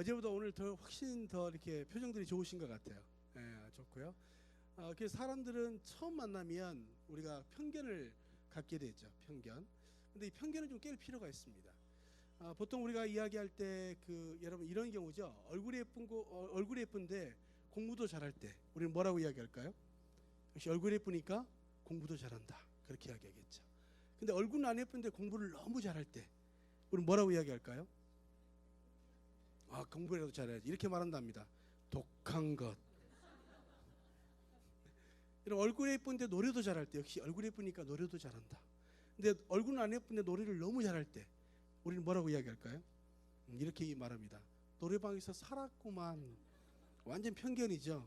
어제보다 오늘 더 훨씬 더 이렇게 표정들이 좋으신 것 같아요. 예, 좋고요. 그래서 사람들은 처음 만나면 우리가 편견을 갖게 되죠. 편견. 근데 이 편견을 좀 깰 필요가 있습니다. 보통 우리가 이야기할 때 여러분 이런 경우죠. 얼굴이 예쁜데 공부도 잘할 때 우리는 뭐라고 이야기할까요? 역시 얼굴이 예쁘니까 공부도 잘한다. 그렇게 이야기하겠죠. 근데 얼굴은 안 예쁜데 공부를 너무 잘할 때 우리는 뭐라고 이야기할까요? 공부라도 잘해야지. 이렇게 말한답니다. 독한 것. 이런 얼굴이 예쁜데 노래도 잘할 때 역시 얼굴이 예쁘니까 노래도 잘한다. 근데 얼굴은 안 예쁜데 노래를 너무 잘할 때 우리는 뭐라고 이야기할까요? 이렇게 말합니다. 노래방에서 살았구만. 완전 편견이죠.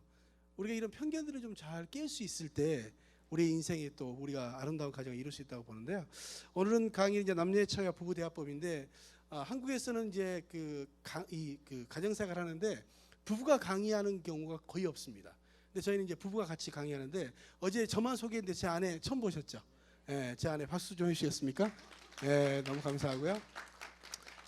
우리가 이런 편견들을 좀 잘 깰 수 있을 때 우리 인생에 또 우리가 아름다운 가정을 이룰 수 있다고 보는데요. 오늘은 강의 이제 남녀의 차이와 부부 대화법인데 한국에서는 이제 가정생활 하는데 부부가 강의하는 경우가 거의 없습니다. 근데 저희는 이제 부부가 같이 강의하는데 어제 저만 소개했는데 제 아내 처음 보셨죠? 예, 제 아내 박수 좀 해주시겠습니까? 예, 너무 감사하고요.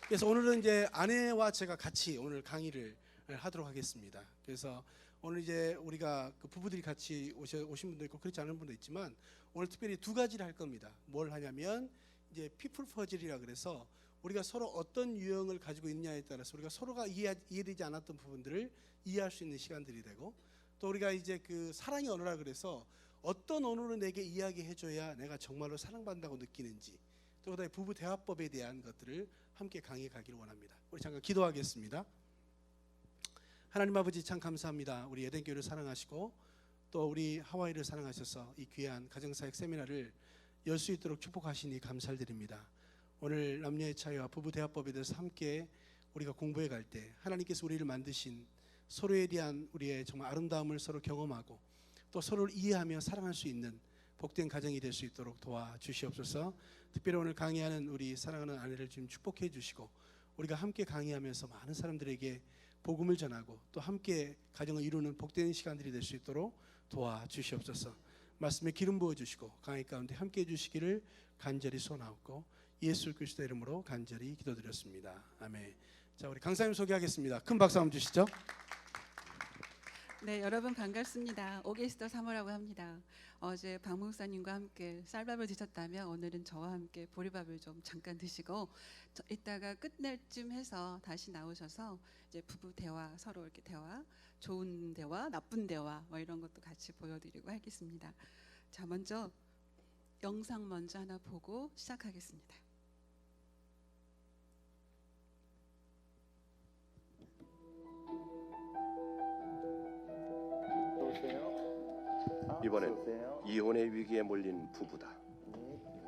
그래서 오늘은 이제 아내와 제가 같이 오늘 강의를 하도록 하겠습니다. 그래서 오늘 이제 우리가 부부들이 같이 오신 분도 있고 그렇지 않은 분도 있지만 오늘 특별히 두 가지를 할 겁니다. 뭘 하냐면 이제 피플 퍼즐이라 그래서 우리가 서로 어떤 유형을 가지고 있느냐에 따라서 우리가 서로가 이해되지 않았던 부분들을 이해할 수 있는 시간들이 되고 또 우리가 이제 사랑의 언어라 그래서 어떤 언어로 내게 이야기해줘야 내가 정말로 사랑받는다고 느끼는지 또 그다음에 부부 대화법에 대한 것들을 함께 강의해 가기를 원합니다. 우리 잠깐 기도하겠습니다. 하나님 아버지 참 감사합니다. 우리 에덴교회를 사랑하시고 또 우리 하와이를 사랑하셔서 이 귀한 가정사역 세미나를 열 수 있도록 축복하시니 감사드립니다. 오늘 남녀의 차이와 부부 대화법에 대해서 함께 우리가 공부해 갈 때 하나님께서 우리를 만드신 서로에 대한 우리의 정말 아름다움을 서로 경험하고 또 서로를 이해하며 사랑할 수 있는 복된 가정이 될 수 있도록 도와주시옵소서. 특별히 오늘 강의하는 우리 사랑하는 아내를 좀 축복해 주시고 우리가 함께 강의하면서 많은 사람들에게 복음을 전하고 또 함께 가정을 이루는 복된 시간들이 될 수 있도록 도와주시옵소서. 말씀에 기름 부어주시고 강의 가운데 함께 해주시기를 간절히 소원하옵고 예수 그리스도 이름으로 간절히 기도드렸습니다. 아멘. 자, 우리 강사님 소개하겠습니다. 큰 박수 한번 주시죠. 네, 여러분 반갑습니다. 오게스터 사모라고 합니다. 어제 박 목사님과 함께 쌀밥을 드셨다면 오늘은 저와 함께 보리밥을 좀 잠깐 드시고 이따가 끝낼 쯤 해서 다시 나오셔서 이제 부부 대화, 서로 이렇게 대화, 좋은 대화, 나쁜 대화 뭐 이런 것도 같이 보여드리고 하겠습니다. 자, 먼저 영상 먼저 하나 보고 시작하겠습니다. 이번엔 이혼의 위기에 몰린 부부다.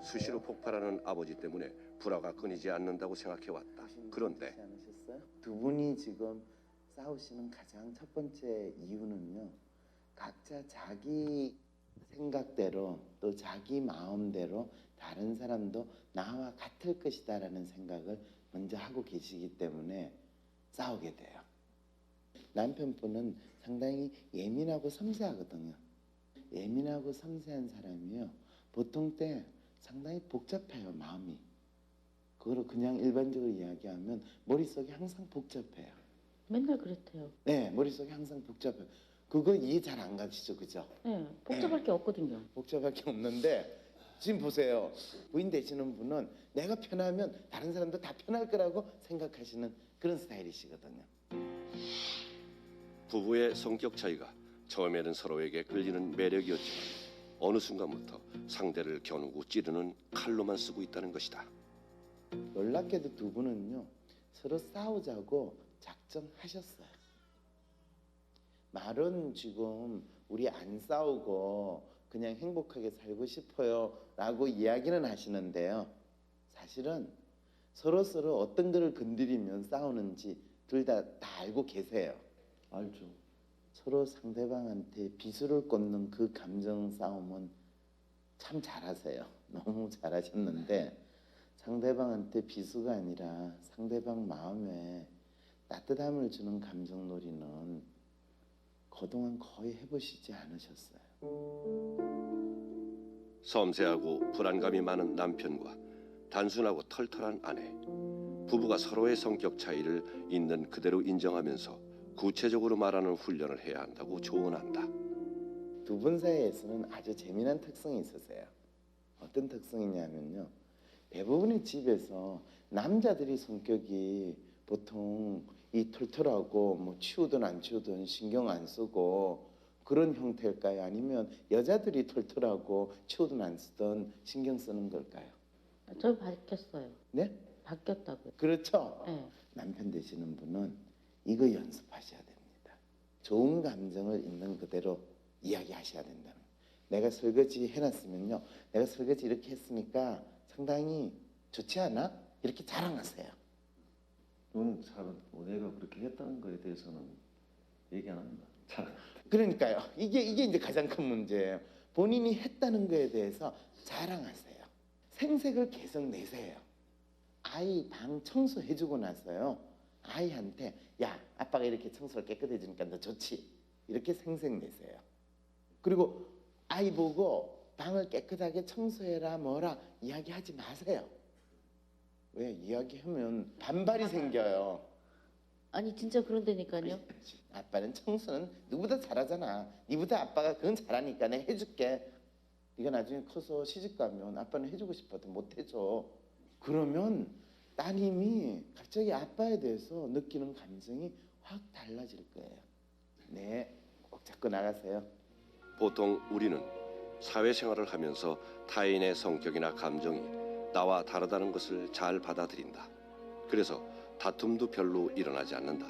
수시로 폭발하는 아버지 때문에 불화가 끊이지 않는다고 생각해왔다. 그런데 두 분이 지금 싸우시는 가장 첫 번째 이유는요, 각자 자기 생각대로 또 자기 마음대로 다른 사람도 나와 같을 것이다라는 생각을 먼저 하고 계시기 때문에 싸우게 돼요. 남편분은 상당히 예민하고 섬세하거든요. 예민하고 섬세한 사람이요, 보통 때 상당히 복잡해요, 마음이. 그거를 그냥 일반적으로 이야기하면 머릿속이 항상 복잡해요. 맨날 그렇대요. 네, 머릿속이 항상 복잡해요. 그거 이해 잘 안 가시죠, 그죠? 네, 복잡할 게 없거든요. 복잡할 게 없는데 지금 보세요. 부인 되시는 분은 내가 편하면 다른 사람도 다 편할 거라고 생각하시는 그런 스타일이시거든요. 부부의 성격 차이가 처음에는 서로에게 끌리는 매력이었지만 어느 순간부터 상대를 겨누고 찌르는 칼로만 쓰고 있다는 것이다. 놀랍게도 두 분은요, 서로 싸우자고 작정하셨어요. 말은 지금 우리 안 싸우고 그냥 행복하게 살고 싶어요 라고 이야기는 하시는데요, 사실은 서로 어떤 거를 건드리면 싸우는지 둘 다 알고 계세요. 알죠. 서로 상대방한테 비수를 꽂는 그 감정 싸움은 참 잘하세요. 너무 잘하셨는데 상대방한테 비수가 아니라 상대방 마음에 따뜻함을 주는 감정놀이는 그동안 거의 해보시지 않으셨어요. 섬세하고 불안감이 많은 남편과 단순하고 털털한 아내. 부부가 서로의 성격 차이를 있는 그대로 인정하면서 구체적으로 말하는 훈련을 해야 한다고 조언한다. 두 분 사이에서는 아주 재미난 특성이 있으세요. 어떤 특성이냐면요. 대부분의 집에서 남자들이 성격이 보통 이 털털하고 뭐 치우든 안 치우든 신경 안 쓰고 그런 형태일까요? 아니면 여자들이 털털하고 치우든 안 쓰든 신경 쓰는 걸까요? 저 바뀌었어요. 네? 바뀌었다고요. 그렇죠. 네. 남편 되시는 분은 이거 연습하셔야 됩니다. 좋은 감정을 있는 그대로 이야기하셔야 된다는 거예요. 내가 설거지 해놨으면요. 내가 설거지 이렇게 했으니까 상당히 좋지 않아? 이렇게 자랑하세요. 너는 사람 내가 그렇게 했다는 거에 대해서는 얘기 안 한다. 잘 그러니까요. 이게 이제 가장 큰 문제예요. 본인이 했다는 거에 대해서 자랑하세요. 생색을 계속 내세요. 아이 방 청소해주고 나서요. 아이한테 야 아빠가 이렇게 청소를 깨끗해지니까 너 좋지? 이렇게 생색 내세요. 그리고 아이 보고 방을 깨끗하게 청소해라 뭐라 이야기하지 마세요. 왜? 이야기하면 반발이 생겨요. 아니 진짜 그런다니까요. 아빠는 청소는 누구보다 잘하잖아. 니보다 아빠가 그건 잘하니까 내가 해줄게. 네가 나중에 커서 시집 가면 아빠는 해주고 싶어도 못 해줘. 그러면 따님이 갑자기 아빠에 대해서 느끼는 감정이 확 달라질 거예요. 네, 꼭 잡고 나가세요. 보통 우리는 사회생활을 하면서 타인의 성격이나 감정이 나와 다르다는 것을 잘 받아들인다. 그래서 다툼도 별로 일어나지 않는다.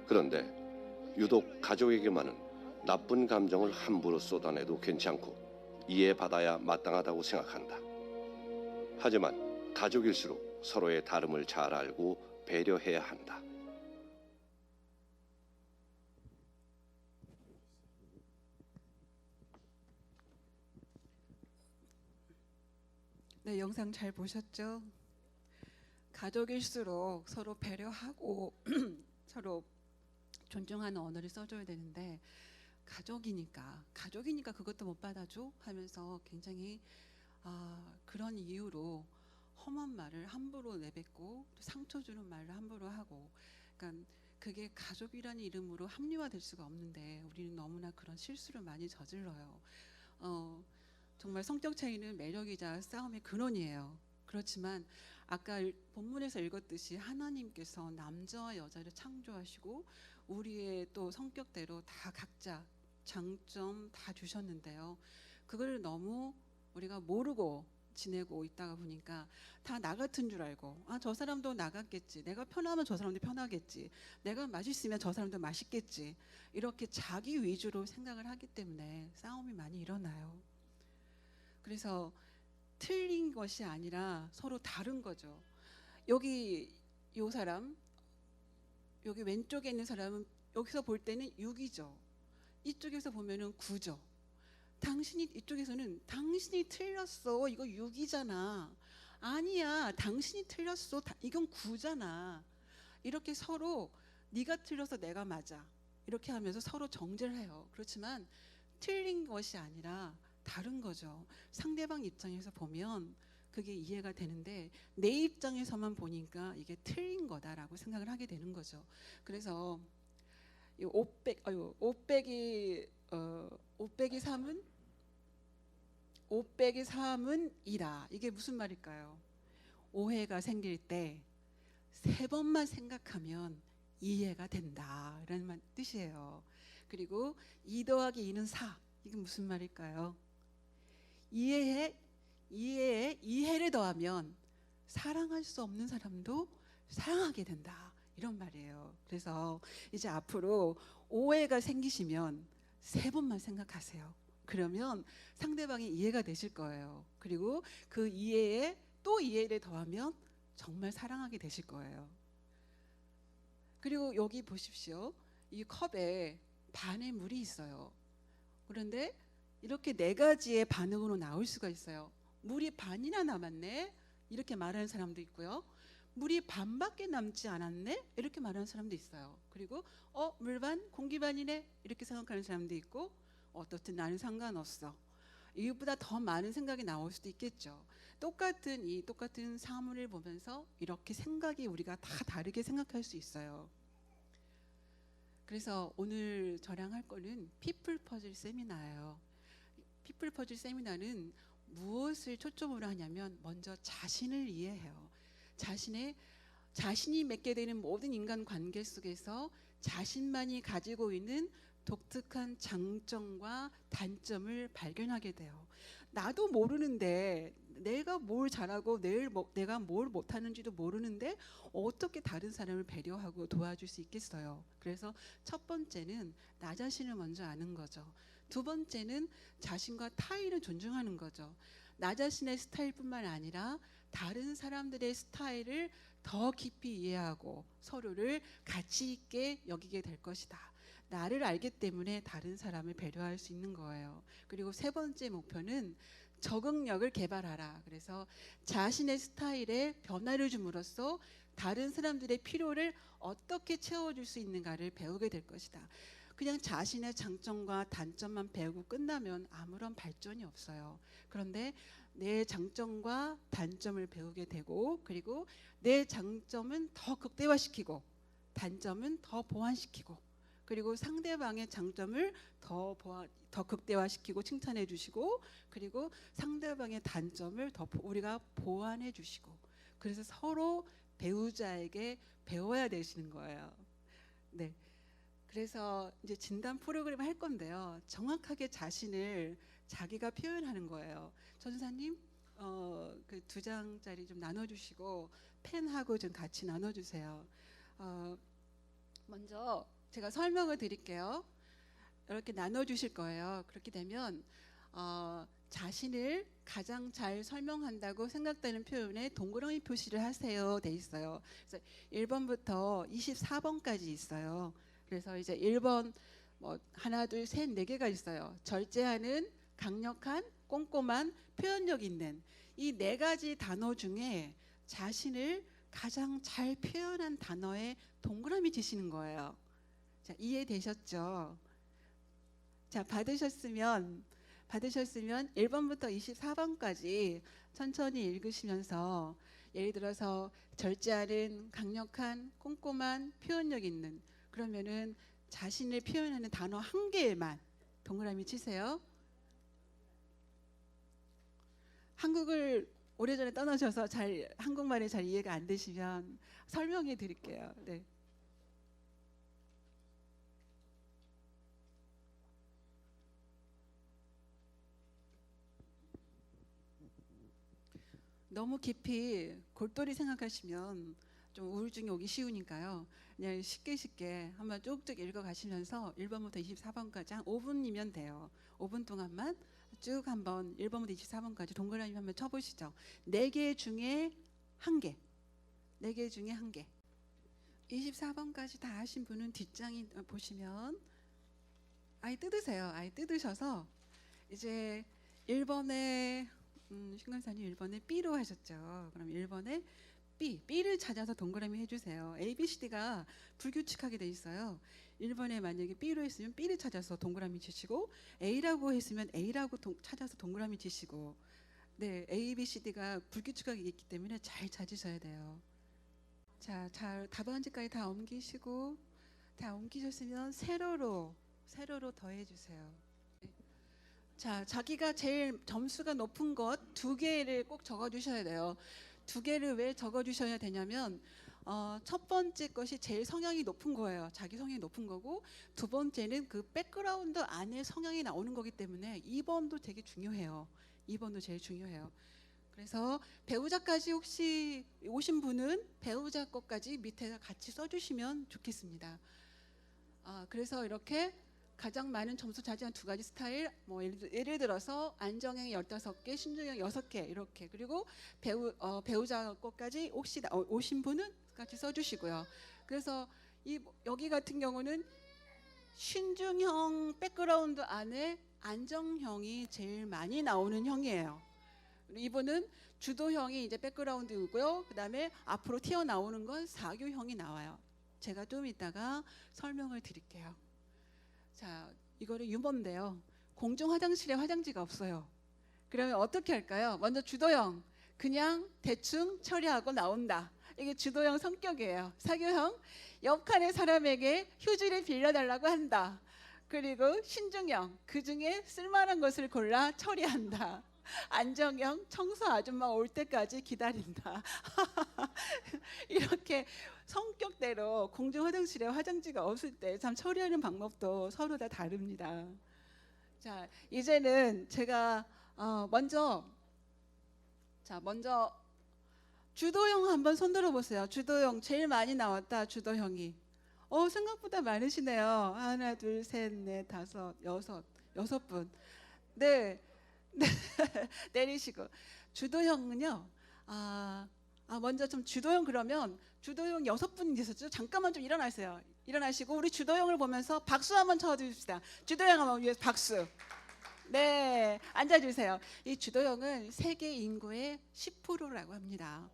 그런데 유독 가족에게만은 나쁜 감정을 함부로 쏟아내도 괜찮고 이해받아야 마땅하다고 생각한다. 하지만 가족일수록 서로의 다름을 잘 알고 배려해야 한다. 네, 영상 잘 보셨죠? 가족일수록 서로 배려하고 서로 존중하는 언어를 써줘야 되는데 가족이니까 그것도 못 받아줘 하면서 굉장히 그런 이유로 험한 말을 함부로 내뱉고 상처 주는 말을 함부로 하고, 그러니까 그게 가족이라는 이름으로 합리화될 수가 없는데 우리는 너무나 그런 실수를 많이 저질러요. 정말 성격 차이는 매력이자 싸움의 근원이에요. 그렇지만 아까 본문에서 읽었듯이 하나님께서 남자와 여자를 창조하시고 우리의 또 성격대로 다 각자 장점 다 주셨는데요. 그걸 너무 우리가 모르고 지내고 있다가 보니까 다 나 같은 줄 알고 저 사람도 나 같겠지, 내가 편하면 저 사람도 편하겠지, 내가 맛있으면 저 사람도 맛있겠지, 이렇게 자기 위주로 생각을 하기 때문에 싸움이 많이 일어나요. 그래서 틀린 것이 아니라 서로 다른 거죠. 여기 이 사람, 여기 왼쪽에 있는 사람은 여기서 볼 때는 6이죠. 이쪽에서 보면은 9죠. 당신이 이쪽에서는 당신이 틀렸어. 이거 6이잖아. 아니야. 당신이 틀렸어. 이건 9잖아. 이렇게 서로 네가 틀려서 내가 맞아. 이렇게 하면서 서로 정죄를 해요. 그렇지만 틀린 것이 아니라 다른 거죠. 상대방 입장에서 보면 그게 이해가 되는데 내 입장에서만 보니까 이게 틀린 거다라고 생각을 하게 되는 거죠. 그래서 이 5 빼기 3은 이다. 이게 무슨 말일까요? 오해가 생길 때 3번만 생각하면 이해가 된다 이런 뜻이에요. 그리고 2 더하기 2는 4. 이게 무슨 말일까요? 이해에 이해를 더하면 사랑할 수 없는 사람도 사랑하게 된다. 이런 말이에요. 그래서 이제 앞으로 오해가 생기시면 3번만 생각하세요. 그러면 상대방이 이해가 되실 거예요. 그리고 그 이해에 또 이해를 더하면 정말 사랑하게 되실 거예요. 그리고 여기 보십시오. 이 컵에 반의 물이 있어요. 그런데 이렇게 4가지의 반응으로 나올 수가 있어요. 물이 반이나 남았네? 이렇게 말하는 사람도 있고요. 물이 반밖에 남지 않았네? 이렇게 말하는 사람도 있어요. 그리고 물 반, 공기 반이네? 이렇게 생각하는 사람도 있고, 어떻든 나는 상관없어. 이것보다 더 많은 생각이 나올 수도 있겠죠. 똑같은 사물을 보면서 이렇게 생각이 우리가 다 다르게 생각할 수 있어요. 그래서 오늘 저랑 할 거는 피플 퍼즐 세미나예요. 피플 퍼즐 세미나는 무엇을 초점으로 하냐면 먼저 자신을 이해해요. 자신이 맺게 되는 모든 인간 관계 속에서 자신만이 가지고 있는 독특한 장점과 단점을 발견하게 돼요. 나도 모르는데 내가 뭘 잘하고 내가 뭘 못하는지도 모르는데 어떻게 다른 사람을 배려하고 도와줄 수 있겠어요. 그래서 첫 번째는 나 자신을 먼저 아는 거죠. 두 번째는 자신과 타인을 존중하는 거죠. 나 자신의 스타일뿐만 아니라 다른 사람들의 스타일을 더 깊이 이해하고 서로를 가치 있게 여기게 될 것이다. 나를 알기 때문에 다른 사람을 배려할 수 있는 거예요. 그리고 세 번째 목표는 적응력을 개발하라. 그래서 자신의 스타일에 변화를 줌으로써 다른 사람들의 필요를 어떻게 채워줄 수 있는가를 배우게 될 것이다. 그냥 자신의 장점과 단점만 배우고 끝나면 아무런 발전이 없어요. 그런데 내 장점과 단점을 배우게 되고, 그리고 내 장점은 더 극대화시키고 단점은 더 보완시키고, 그리고 상대방의 장점을 더 극대화시키고 칭찬해 주시고, 그리고 상대방의 단점을 더 우리가 보완해 주시고, 그래서 서로 배우자에게 배워야 되시는 거예요. 네. 그래서 이제 진단 프로그램을 할 건데요. 정확하게 자신을 자기가 표현하는 거예요. 전사님, 그 2장짜리 좀 나눠주시고 펜하고 좀 같이 나눠주세요. 먼저 제가 설명을 드릴게요. 이렇게 나눠주실 거예요. 그렇게 되면 자신을 가장 잘 설명한다고 생각되는 표현에 동그라미 표시를 하세요 돼 있어요. 그래서 1번부터 24번까지 있어요. 그래서 이제 1번 뭐 하나 둘 셋 네 개가 있어요. 절제하는, 강력한, 꼼꼼한, 표현력 있는, 이 네 가지 단어 중에 자신을 가장 잘 표현한 단어에 동그라미 치시는 거예요. 자, 이해되셨죠? 자, 받으셨으면 1번부터 24번까지 천천히 읽으시면서, 예를 들어서 절제하는, 강력한, 꼼꼼한, 표현력 있는, 그러면은 자신을 표현하는 단어 한 개에만 동그라미 치세요. 한국을 오래전에 떠나셔서 한국말이 잘 이해가 안 되시면 설명해 드릴게요. 네. 너무 깊이 골똘히 생각하시면 좀 우울증이 오기 쉬우니까요. 그냥 쉽게 한번 쭉쭉 읽어가시면서 1번부터 24번까지 한 5분이면 돼요. 5분 동안만 쭉 한번 1번부터 24번까지 동그라미 한번 쳐보시죠. 4개 중에 1개. 4개 중에 1개. 24번까지 다 하신 분은 뒷장이 보시면 아예 뜯으세요. 아예 뜯으셔서 이제 1번에 신강사님 1번에 B로 하셨죠. 그럼 1번에 B를 찾아서 동그라미 해주세요. A, B, C, D가 불규칙하게 돼 있어요. 1번에 만약에 B로 했으면 B를 찾아서 동그라미 치시고, A라고 했으면 A라고 찾아서 동그라미 치시고, 네, A, B, C, D가 불규칙하게 있기 때문에 잘 찾으셔야 돼요. 자, 답안지까지 다 옮기시고, 다 옮기셨으면 세로로 더해주세요. 자, 자기가 제일 점수가 높은 것 2개를 꼭 적어주셔야 돼요. 2개를 왜 적어주셔야 되냐면 첫 번째 것이 제일 성향이 높은 거예요. 자기 성향이 높은 거고, 두 번째는 그 백그라운드 안에 성향이 나오는 거기 때문에 2번도 되게 중요해요. 2번도 제일 중요해요. 그래서 배우자까지 혹시 오신 분은 배우자 것까지 밑에 같이 써주시면 좋겠습니다. 그래서 이렇게 가장 많은 점수 차지한 2가지 스타일, 뭐 예를 들어서 안정형 15개, 신중형 6개 이렇게, 그리고 배우자 것까지 혹시 오신 분은 같이 써주시고요. 그래서 여기 같은 경우는 신중형 백그라운드 안에 안정형이 제일 많이 나오는 형이에요. 이분은 주도형이 이제 백그라운드이고요. 그다음에 앞으로 튀어나오는 건 사교형이 나와요. 제가 좀 이따가 설명을 드릴게요. 자, 이거를 유머인데요. 공중 화장실에 화장지가 없어요. 그러면 어떻게 할까요? 먼저 주도형 그냥 대충 처리하고 나온다. 이게 주도형 성격이에요. 사교형 옆칸의 사람에게 휴지를 빌려달라고 한다. 그리고 신중형 그중에 쓸만한 것을 골라 처리한다. 안정형 청소 아줌마 올 때까지 기다린다. 이렇게 성격대로 공중 화장실에 화장지가 없을 때 참 처리하는 방법도 서로 다 다릅니다. 자, 이제는 제가 먼저 주도형 한번 손들어 보세요. 주도형 제일 많이 나왔다. 주도형이. 생각보다 많으시네요. 하나, 둘, 셋, 넷, 다섯, 여섯 분. 네. 네. 내리시고. 주도형은요. 먼저 좀 주도형 그러면 주도형 6분 계셨죠? 잠깐만 좀 일어나세요. 일어나시고 우리 주도형을 보면서 박수 한번 쳐주십시다. 주도형 한번 위해서 박수. 네, 앉아주세요. 이 주도형은 세계 인구의 10%라고 합니다.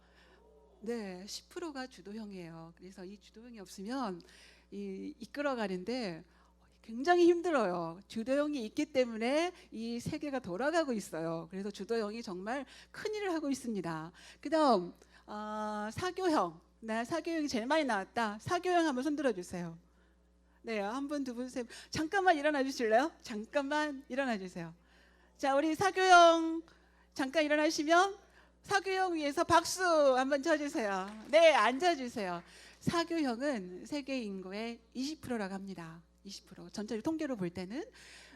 네, 10%가 주도형이에요. 그래서 이 주도형이 없으면 이끌어가는데 굉장히 힘들어요. 주도형이 있기 때문에 이 세계가 돌아가고 있어요. 그래서 주도형이 정말 큰 일을 하고 있습니다. 그다음 사교형. 나 사교형이 제일 많이 나왔다. 사교형 한번 손들어 주세요. 네, 한 분, 두 분, 세 분. 잠깐만 일어나 주실래요? 잠깐만 일어나 주세요. 자, 우리 사교형 잠깐 일어나시면 사교형 위해서 박수 한번 쳐주세요. 네, 앉아주세요. 사교형은 세계 인구의 20%라고 합니다. 20%. 전체를 통계로 볼 때는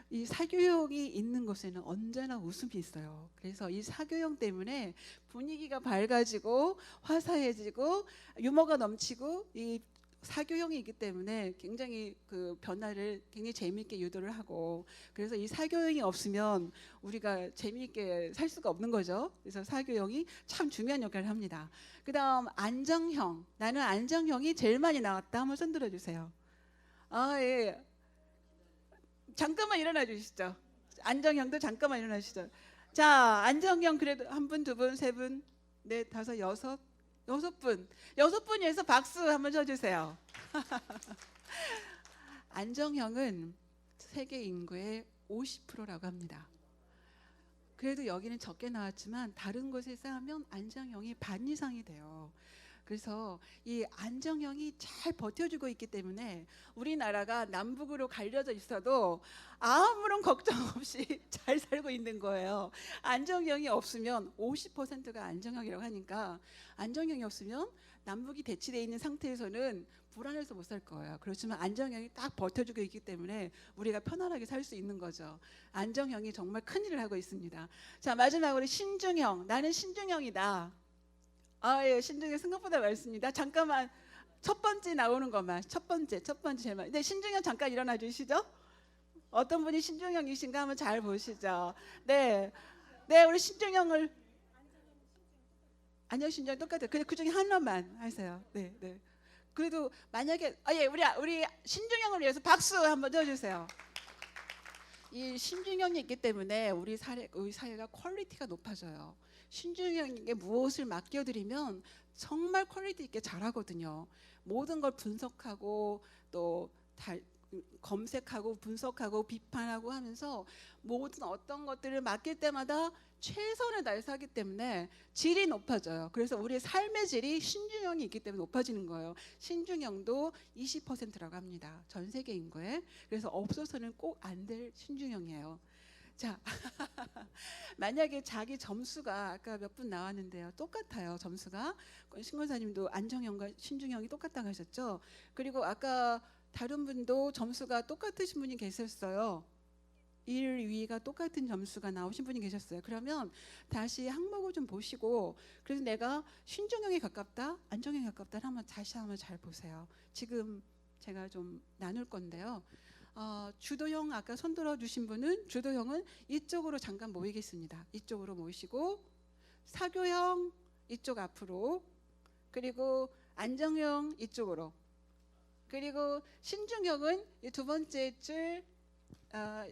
이 사교형이 있는 곳에는 언제나 웃음이 있어요. 그래서 이 사교형 때문에 분위기가 밝아지고 화사해지고 유머가 넘치고 이 사교형이 있기 때문에 굉장히 그 변화를 굉장히 재미있게 유도를 하고 그래서 이 사교형이 없으면 우리가 재미있게 살 수가 없는 거죠. 그래서 사교형이 참 중요한 역할을 합니다. 그다음 안정형. 나는 안정형이 제일 많이 나왔다. 한번 손들어 주세요. 예. 잠깐만 일어나 주시죠. 안정형도 잠깐만 일어나시죠. 자, 안정형 그래도 한 분, 두 분, 세 분, 넷, 다섯, 여섯 분. 6분에서 박수 한번 쳐주세요. 안정형은 세계 인구의 50%라고 합니다. 그래도 여기는 적게 나왔지만 다른 곳에 쌓으면 안정형이 반 이상이 돼요. 그래서 이 안정형이 잘 버텨주고 있기 때문에 우리나라가 남북으로 갈려져 있어도 아무런 걱정 없이 잘 살고 있는 거예요. 안정형이 없으면 50%가 안정형이라고 하니까 안정형이 없으면 남북이 대치되어 있는 상태에서는 불안해서 못 살 거예요. 그렇지만 안정형이 딱 버텨주고 있기 때문에 우리가 편안하게 살 수 있는 거죠. 안정형이 정말 큰일을 하고 있습니다. 자, 마지막으로 신중형. 나는 신중형이다. 예, 신중형 생각보다 많습니다. 잠깐만 첫 번째 나오는 것만 첫 번째 제일 많이. 네, 신중형 잠깐 일어나 주시죠. 어떤 분이 신중형이신가 한번 잘 보시죠. 네, 우리 신중형을 아니요, 신중형 똑같아요. 그냥 그 중에 하나만 하세요. 네. 그래도 만약에 우리 신중형을 위해서 박수 한번 쳐주세요. 이 신중형이 있기 때문에 우리 사회가 퀄리티가 높아져요. 신중형에게 무엇을 맡겨드리면 정말 퀄리티 있게 잘하거든요. 모든 걸 분석하고 또 검색하고 분석하고 비판하고 하면서 모든 어떤 것들을 맡길 때마다 최선을 다해서 하기 때문에 질이 높아져요. 그래서 우리의 삶의 질이 신중형이 있기 때문에 높아지는 거예요. 신중형도 20%라고 합니다. 전 세계 인구에. 그래서 없어서는 꼭 안 될 신중형이에요. 자, 만약에 자기 점수가 아까 몇 분 나왔는데요. 똑같아요. 점수가. 신권사님도 안정형과 신중형이 똑같다고 하셨죠. 그리고 아까 다른 분도 점수가 똑같으신 분이 계셨어요. 1, 2가 똑같은 점수가 나오신 분이 계셨어요. 그러면 다시 항목을 좀 보시고 그래서 내가 신중형에 가깝다, 안정형에 가깝다 다시 한번 잘 보세요. 지금 제가 좀 나눌 건데요. 주도형 아까 손들어 주신 분은 주도형은 이쪽으로 잠깐 모이겠습니다. 이쪽으로 모이시고 사교형 이쪽 앞으로 그리고 안정형 이쪽으로 그리고 신중형은 이 두 번째 줄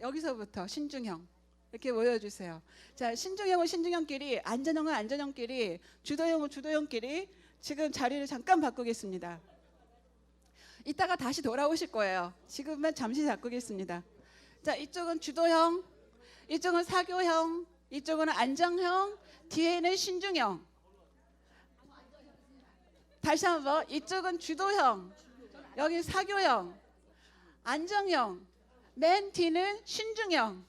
여기서부터 신중형 이렇게 모여주세요. 자, 신중형은 신중형끼리 안전형은 안전형끼리 주도형은 주도형끼리 지금 자리를 잠깐 바꾸겠습니다. 이따가 다시 돌아오실 거예요. 지금은 잠시 바꾸겠습니다. 자, 이쪽은 주도형, 이쪽은 사교형, 이쪽은 안정형, 뒤에는 신중형. 다시 한번 이쪽은 주도형, 여기 사교형, 안정형, 맨 뒤는 신중형.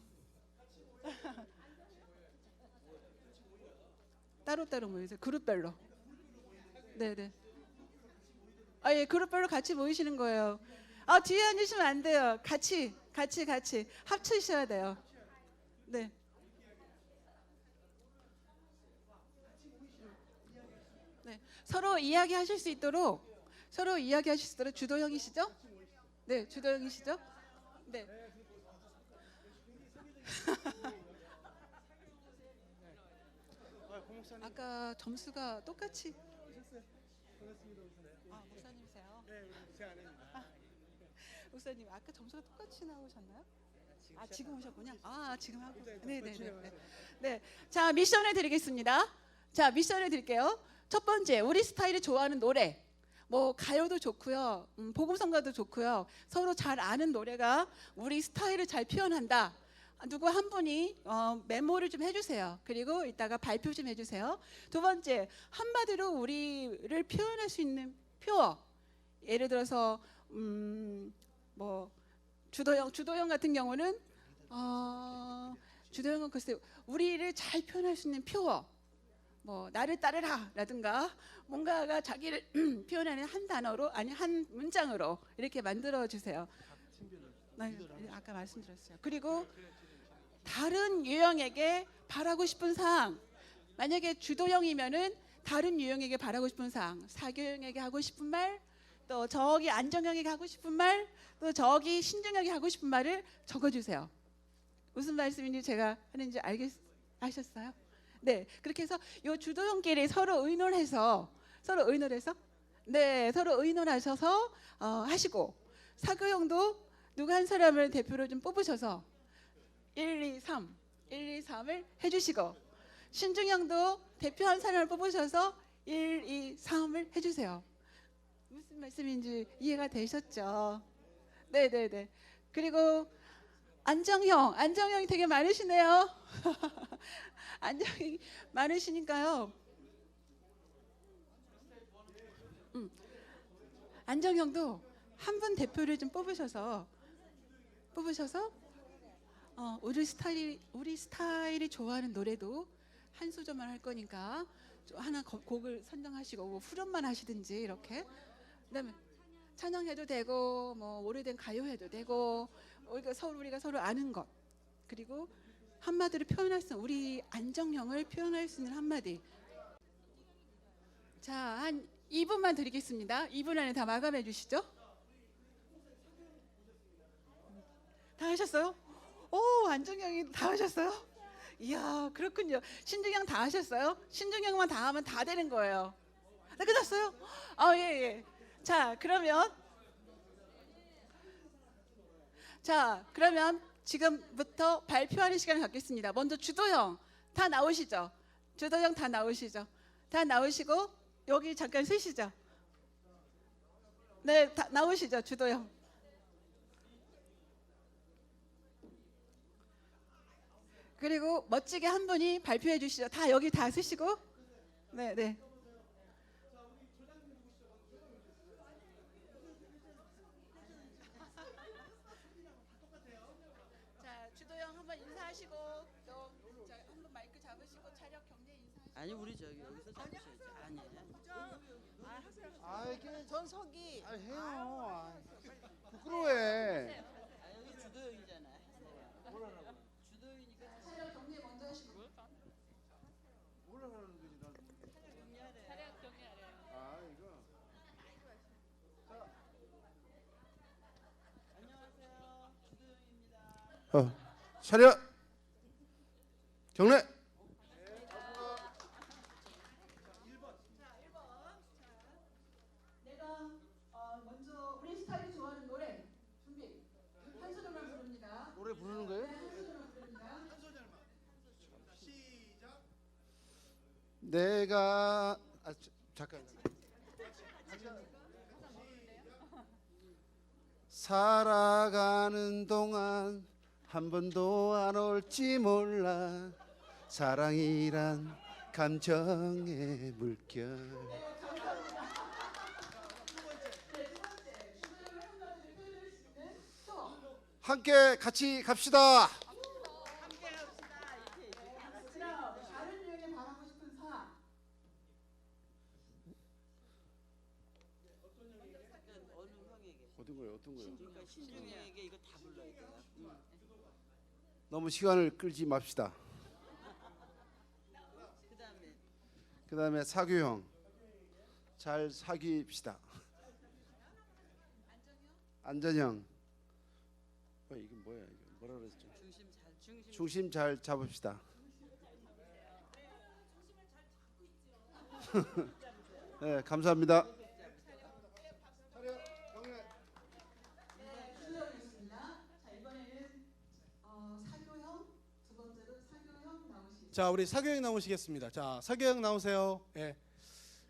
따로따로 모이세요. 그룹별로. 네네. 아, 예, 그룹별로 같이 모이시는 거예요. 아, 뒤에 앉으시면 안 돼요. 같이 합치셔야 돼요. 네. 네. 서로 이야기하실 수 있도록 주도형이시죠? 네, 주도형이시죠? 네. 아까 점수가 똑같이. 아, 목사님이세요? 네, 제 아내입니다. 목사님 아까 점수가 똑같이 나오셨나요? 아, 지금 오셨군요. 아, 지금 하고. 네네네. 네, 자, 미션을 드리겠습니다. 자, 미션을 드릴게요. 첫 번째, 우리 스타일이 좋아하는 노래. 뭐 가요도 좋고요, 복음성가도 좋고요. 서로 잘 아는 노래가 우리 스타일을 잘 표현한다. 누구 한 분이 메모를 좀 해주세요. 그리고 이따가 발표 좀 해주세요. 두 번째, 한마디로 우리를 표현할 수 있는 표어. 예를 들어서 뭐 주도형 같은 경우는 주도형은 글쎄 우리를 잘 표현할 수 있는 표어. 뭐 나를 따르라라든가 뭔가가 자기를 표현하는 한 단어로 아니 한 문장으로 이렇게 만들어 주세요. 아까 말씀드렸어요. 그리고 다른 유형에게 바라고 싶은 사항. 만약에 주도형이면은 다른 유형에게 바라고 싶은 사항, 사교형에게 하고 싶은 말, 또 저기 안정형에게 하고 싶은 말, 또 저기 신중형에게 하고 싶은 말을 적어주세요. 무슨 말씀인지 제가 하는지 아셨어요? 네, 그렇게 해서 이 주도형끼리 서로 의논해서 네, 서로 의논하셔서 하시고, 사교형도 누구 한 사람을 대표로 좀 뽑으셔서 1, 2, 3을 해주시고, 신중형도 대표 한 사람을 뽑으셔서 1, 2, 3을 해주세요. 무슨 말씀인지 이해가 되셨죠? 네네네. 그리고 안정형이 되게 많으시네요. 안정형이 많으시니까요. 안정형도 한 분 대표를 좀 뽑으셔서 우리 스타일이 좋아하는 노래도 한 소절만 할 거니까 하나 곡을 선정하시고 뭐 후렴만 하시든지 이렇게. 그다음에 찬양해도 되고 뭐 오래된 가요 해도 되고 우리가 서로 아는 것, 그리고 한마디로 표현할 수 있는 우리 안정형을 표현할 수 있는 한마디. 자, 한 2분만 드리겠습니다. 2분 안에 다 마감해 주시죠. 다 하셨어요? 오, 안정형이 다 하셨어요? 이야, 그렇군요. 신중형 다 하셨어요? 신중형만 다 하면 다 되는 거예요. 다 끝났어요? 예. 자, 그러면 지금부터 발표하는 시간을 갖겠습니다. 먼저 주도형 다 나오시죠? 주도형 다 나오시죠? 다 나오시고 여기 잠깐 서시죠? 네, 다 나오시죠? 주도형. 그리고 멋지게 한 분이 발표해 주시죠. 다 여기 다 서시고. 네. 자, 주도형 한번 인사하시고 또 한번 마이크 잡으시고 차렷 경례 인사하시고. 아니 우리 저기 여기서 잡으셔야지. 아니. 이게 전석이. 해요. 부끄러워해. 여기 주도형이잖아. 주도형이니까 차렷 경례 먼저 하시고. 올라가는 거지 난. 차렷 경례하래. 이거. 안녕하세요. 주도형입니다. 차렷. 경례. 내가 먼저 우리 스타일이 좋아하는 노래 준비. 한 소절만 부릅니다. 노래 부르는 거예요? 한 소절만 부릅니다. 시작. 내가 잠깐. 살아가는 동안 한 번도 안 올지 몰라. 사랑이란 감정의 물결. 함께 같이 갑시다. 어떤 거요? 어떤 거요? 그러니까 신중이에게 이거 다 불러야 돼요. 너무 시간을 끌지 맙시다. 그다음에 그다음에 사규형 잘 사귀읍시다. 안전형. 이게 뭐야? 이게 뭐라 그랬죠? 중심 잘 잡읍시다. 네, 감사합니다. 자, 우리 사교형 나오시겠습니다. 자, 사교형 나오세요. 예.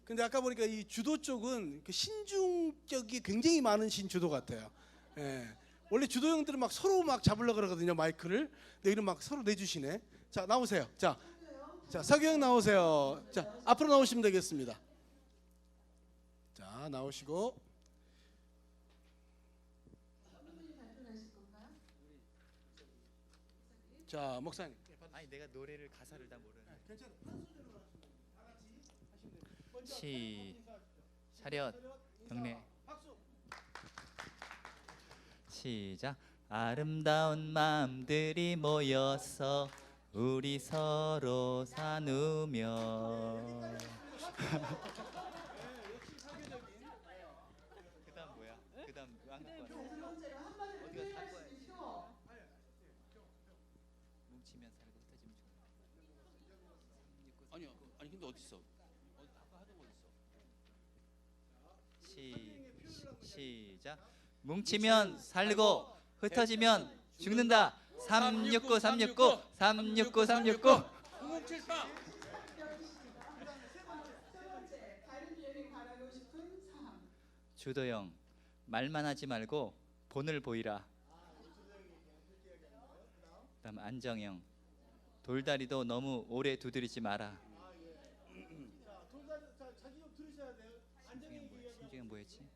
근데 아까 보니까 이 주도 쪽은 그 신중격이 굉장히 많은 신주도 같아요. 예. 원래 주도형들은 막 서로 막 잡으려 그러거든요, 마이크를. 근데 여기는 막 서로 내주시네. 자, 나오세요. 자, 사교형 나오세요. 자, 앞으로 나오시면 되겠습니다. 자, 나오시고. 자, 목사님. 아니 내가 노래를 가사를 다 모르는. 차렷 경례. 시작. 아름다운 마음들이 모여서 우리 서로 사누며. 그다음 뭐야? 그다음 안 갖고 왔어. 어디가 살 거야? 뭉치면 살고 흩어지면 죽는다. 아니요. 아니 근데 어디 있어? 아까 하던 거 있어. 시작. 뭉치면 살고 흩어지면 죽는다. 369 369 369 369. 0074. 주도형 말만 하지 말고 본을 보이라. 그다음 안정형 돌다리도 너무 오래 두드리지 마라. 신중형 뭐였지?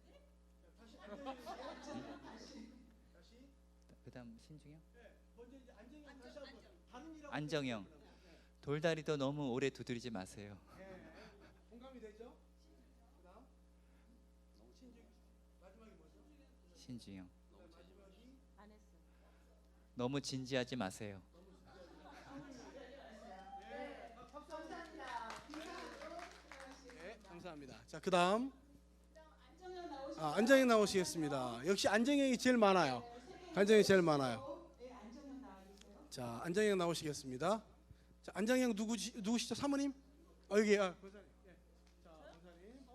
그다음 신중형? 안정형 돌다리도 너무 오래 두드리지 마세요. 공감이 되죠? 신중형 너무 진지하지 마세요. 네, 감사합니다. 자, 그다음 안정형 나오시겠습니다. 역시 안정형이 제일 많아요. 안정형이 제일 많아요. 자, 안정형 나오시겠습니다. 자, 안정형 누구시죠? 사모님? 여기 권사님. 예. 자, 권사님.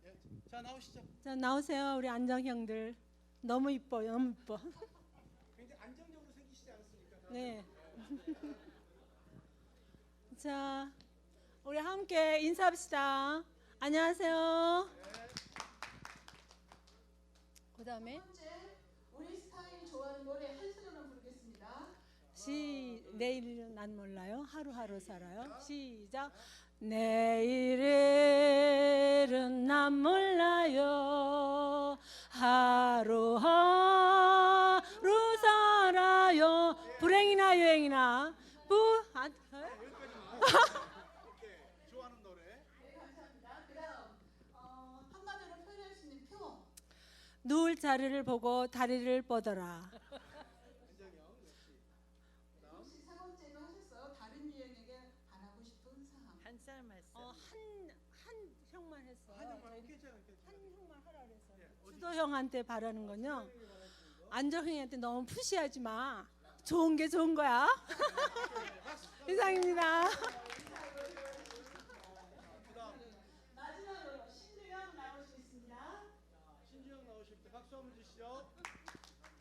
예. 자, 나오시죠. 자, 나오세요. 우리 안정형들. 너무 이뻐요. 너무 이뻐. 굉장히 안정적으로 생기시지 않습니까? 네. 자, 우리 함께 인사합시다. 안녕하세요. 그다음에 우리 스타일 좋아하는 노래 한 소절만 부르겠습니다. 내일은 난 몰라요. 하루하루 살아요. 시작. 내일은 난 몰라요. 하루하루 살아요. 불행이나 여행이나 좋아하는 노래. 네, 감사합니다. 그다음 한마디로 표현할 수 있는 표현. 누울 자리를 보고 다리를 뻗어라. 혹시 세 번째도 하셨어요? 다른 유형에게 바라고 싶은 사항. 한 살 말씀. 한 형만 했어요. 한 형만 괜찮아요. 한 형만 하라 그랬어요. 주도 형한테 바라는 건요. 안정형한테 너무 푸시하지 마. 좋은 게 좋은 거야. 이상입니다. 마지막으로 신주영 나올 수 있습니다. 신주영 나오실 때 박수 한번 주시죠.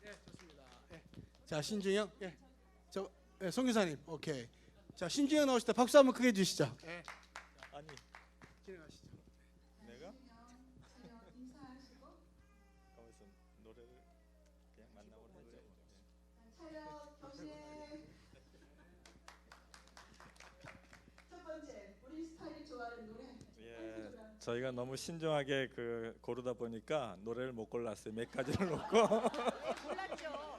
예, 좋습니다. 예. 자, 신주영. 예. 송 교사님. 오케이. 자, 신주영 나오실 때 박수 한번 크게 주시죠. 예. 아니 진행하시죠. 내가 인사하시고 거기서 노래를 그냥 만나고 했죠. 차렷 경례. 번째 우리 스타일이 좋아하는 노래. 예, 저희가 너무 신중하게 고르다 보니까 노래를 못 골랐어요. 몇 가지를 놓고. 골랐죠.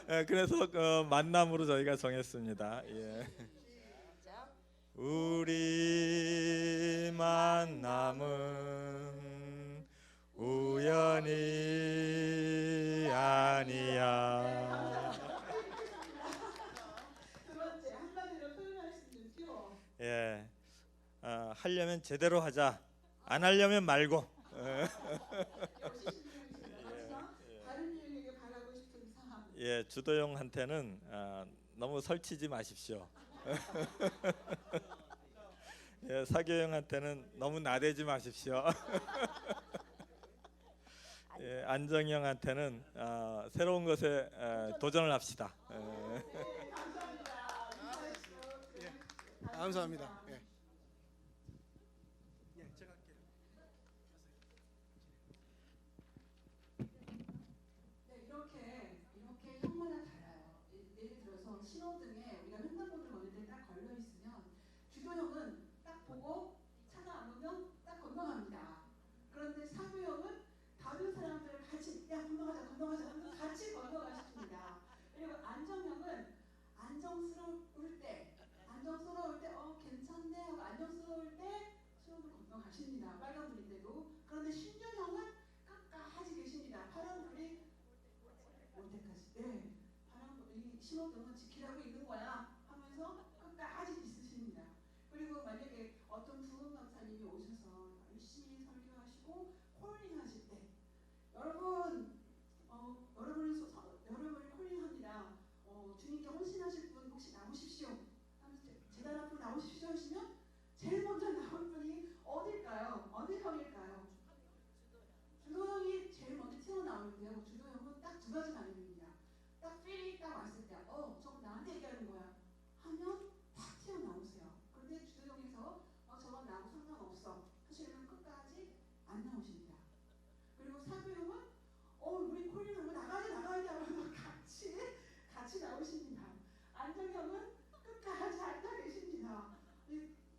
예, 그래서 만남으로 저희가 정했습니다. 예. 우리 만남은 우연이 아니야. 두 번째 한마디로 표현할 수 있는 표. 예, 하려면 제대로 하자. 안 하려면 말고. 역시 신중이시다. 다른 유형에게 바라고 싶은 사항. 예, 주도형한테는 너무 설치지 마십시오. 예, 사교형한테는 너무 나대지 마십시오. 예, 안정형한테는 새로운 것에 도전을 합시다. 네, 감사합니다. 감사합니다. 예. 예, 제가 할게요. 네, 이렇게 형마다 달라요. 예를 들어서 신호등에 우리가 횡단보도 걸을 때 딱 걸려 있으면 주도형은 딱 보고 차가 안 오면 딱 건너갑니다. 그런데 사교형은 다른 사람들을 같이 야 건너가자 하면서 같이 건너가십니다. 그리고 안정형은 안정스러울 때 괜찮네 하고 안정스러울 때 신호등 건너가십니다. 빨간불인데도. 그런데 신중형은 끝까지 계십니다. 파란불이 올 때까지. 네, 이 신호등은 지키라고 있는 거야 하면서 끝까지 있으십니다. 그리고 만약에 어떤 부흥 강사님이 오셔서 열심히 설교하시고 콜링하실 때 여러분을 콜링합니다. 주님께 헌신하실 분 혹시 나오십시오 하면서 제단 앞으로 나오십시오 하시면 제일 먼저 나올 분이 어딜까요? 어느 형일까요? 주도형이 제일 먼저 튀어나오는데요. 주도형은 딱 두 가지 반응입니다. 딱 필이 딱 왔을 때 저거 나한테 얘기하는 거야 하면 탁 튀어나오세요. 그런데 주도형에서 저건 나하고 상관없어 하시려면 끝까지 안 나오십니다. 그리고 사교형은 우리 콜링하고 나가야 돼 하면서 같이 나오십니다. 안정형은 끝까지 앉아 계십니다.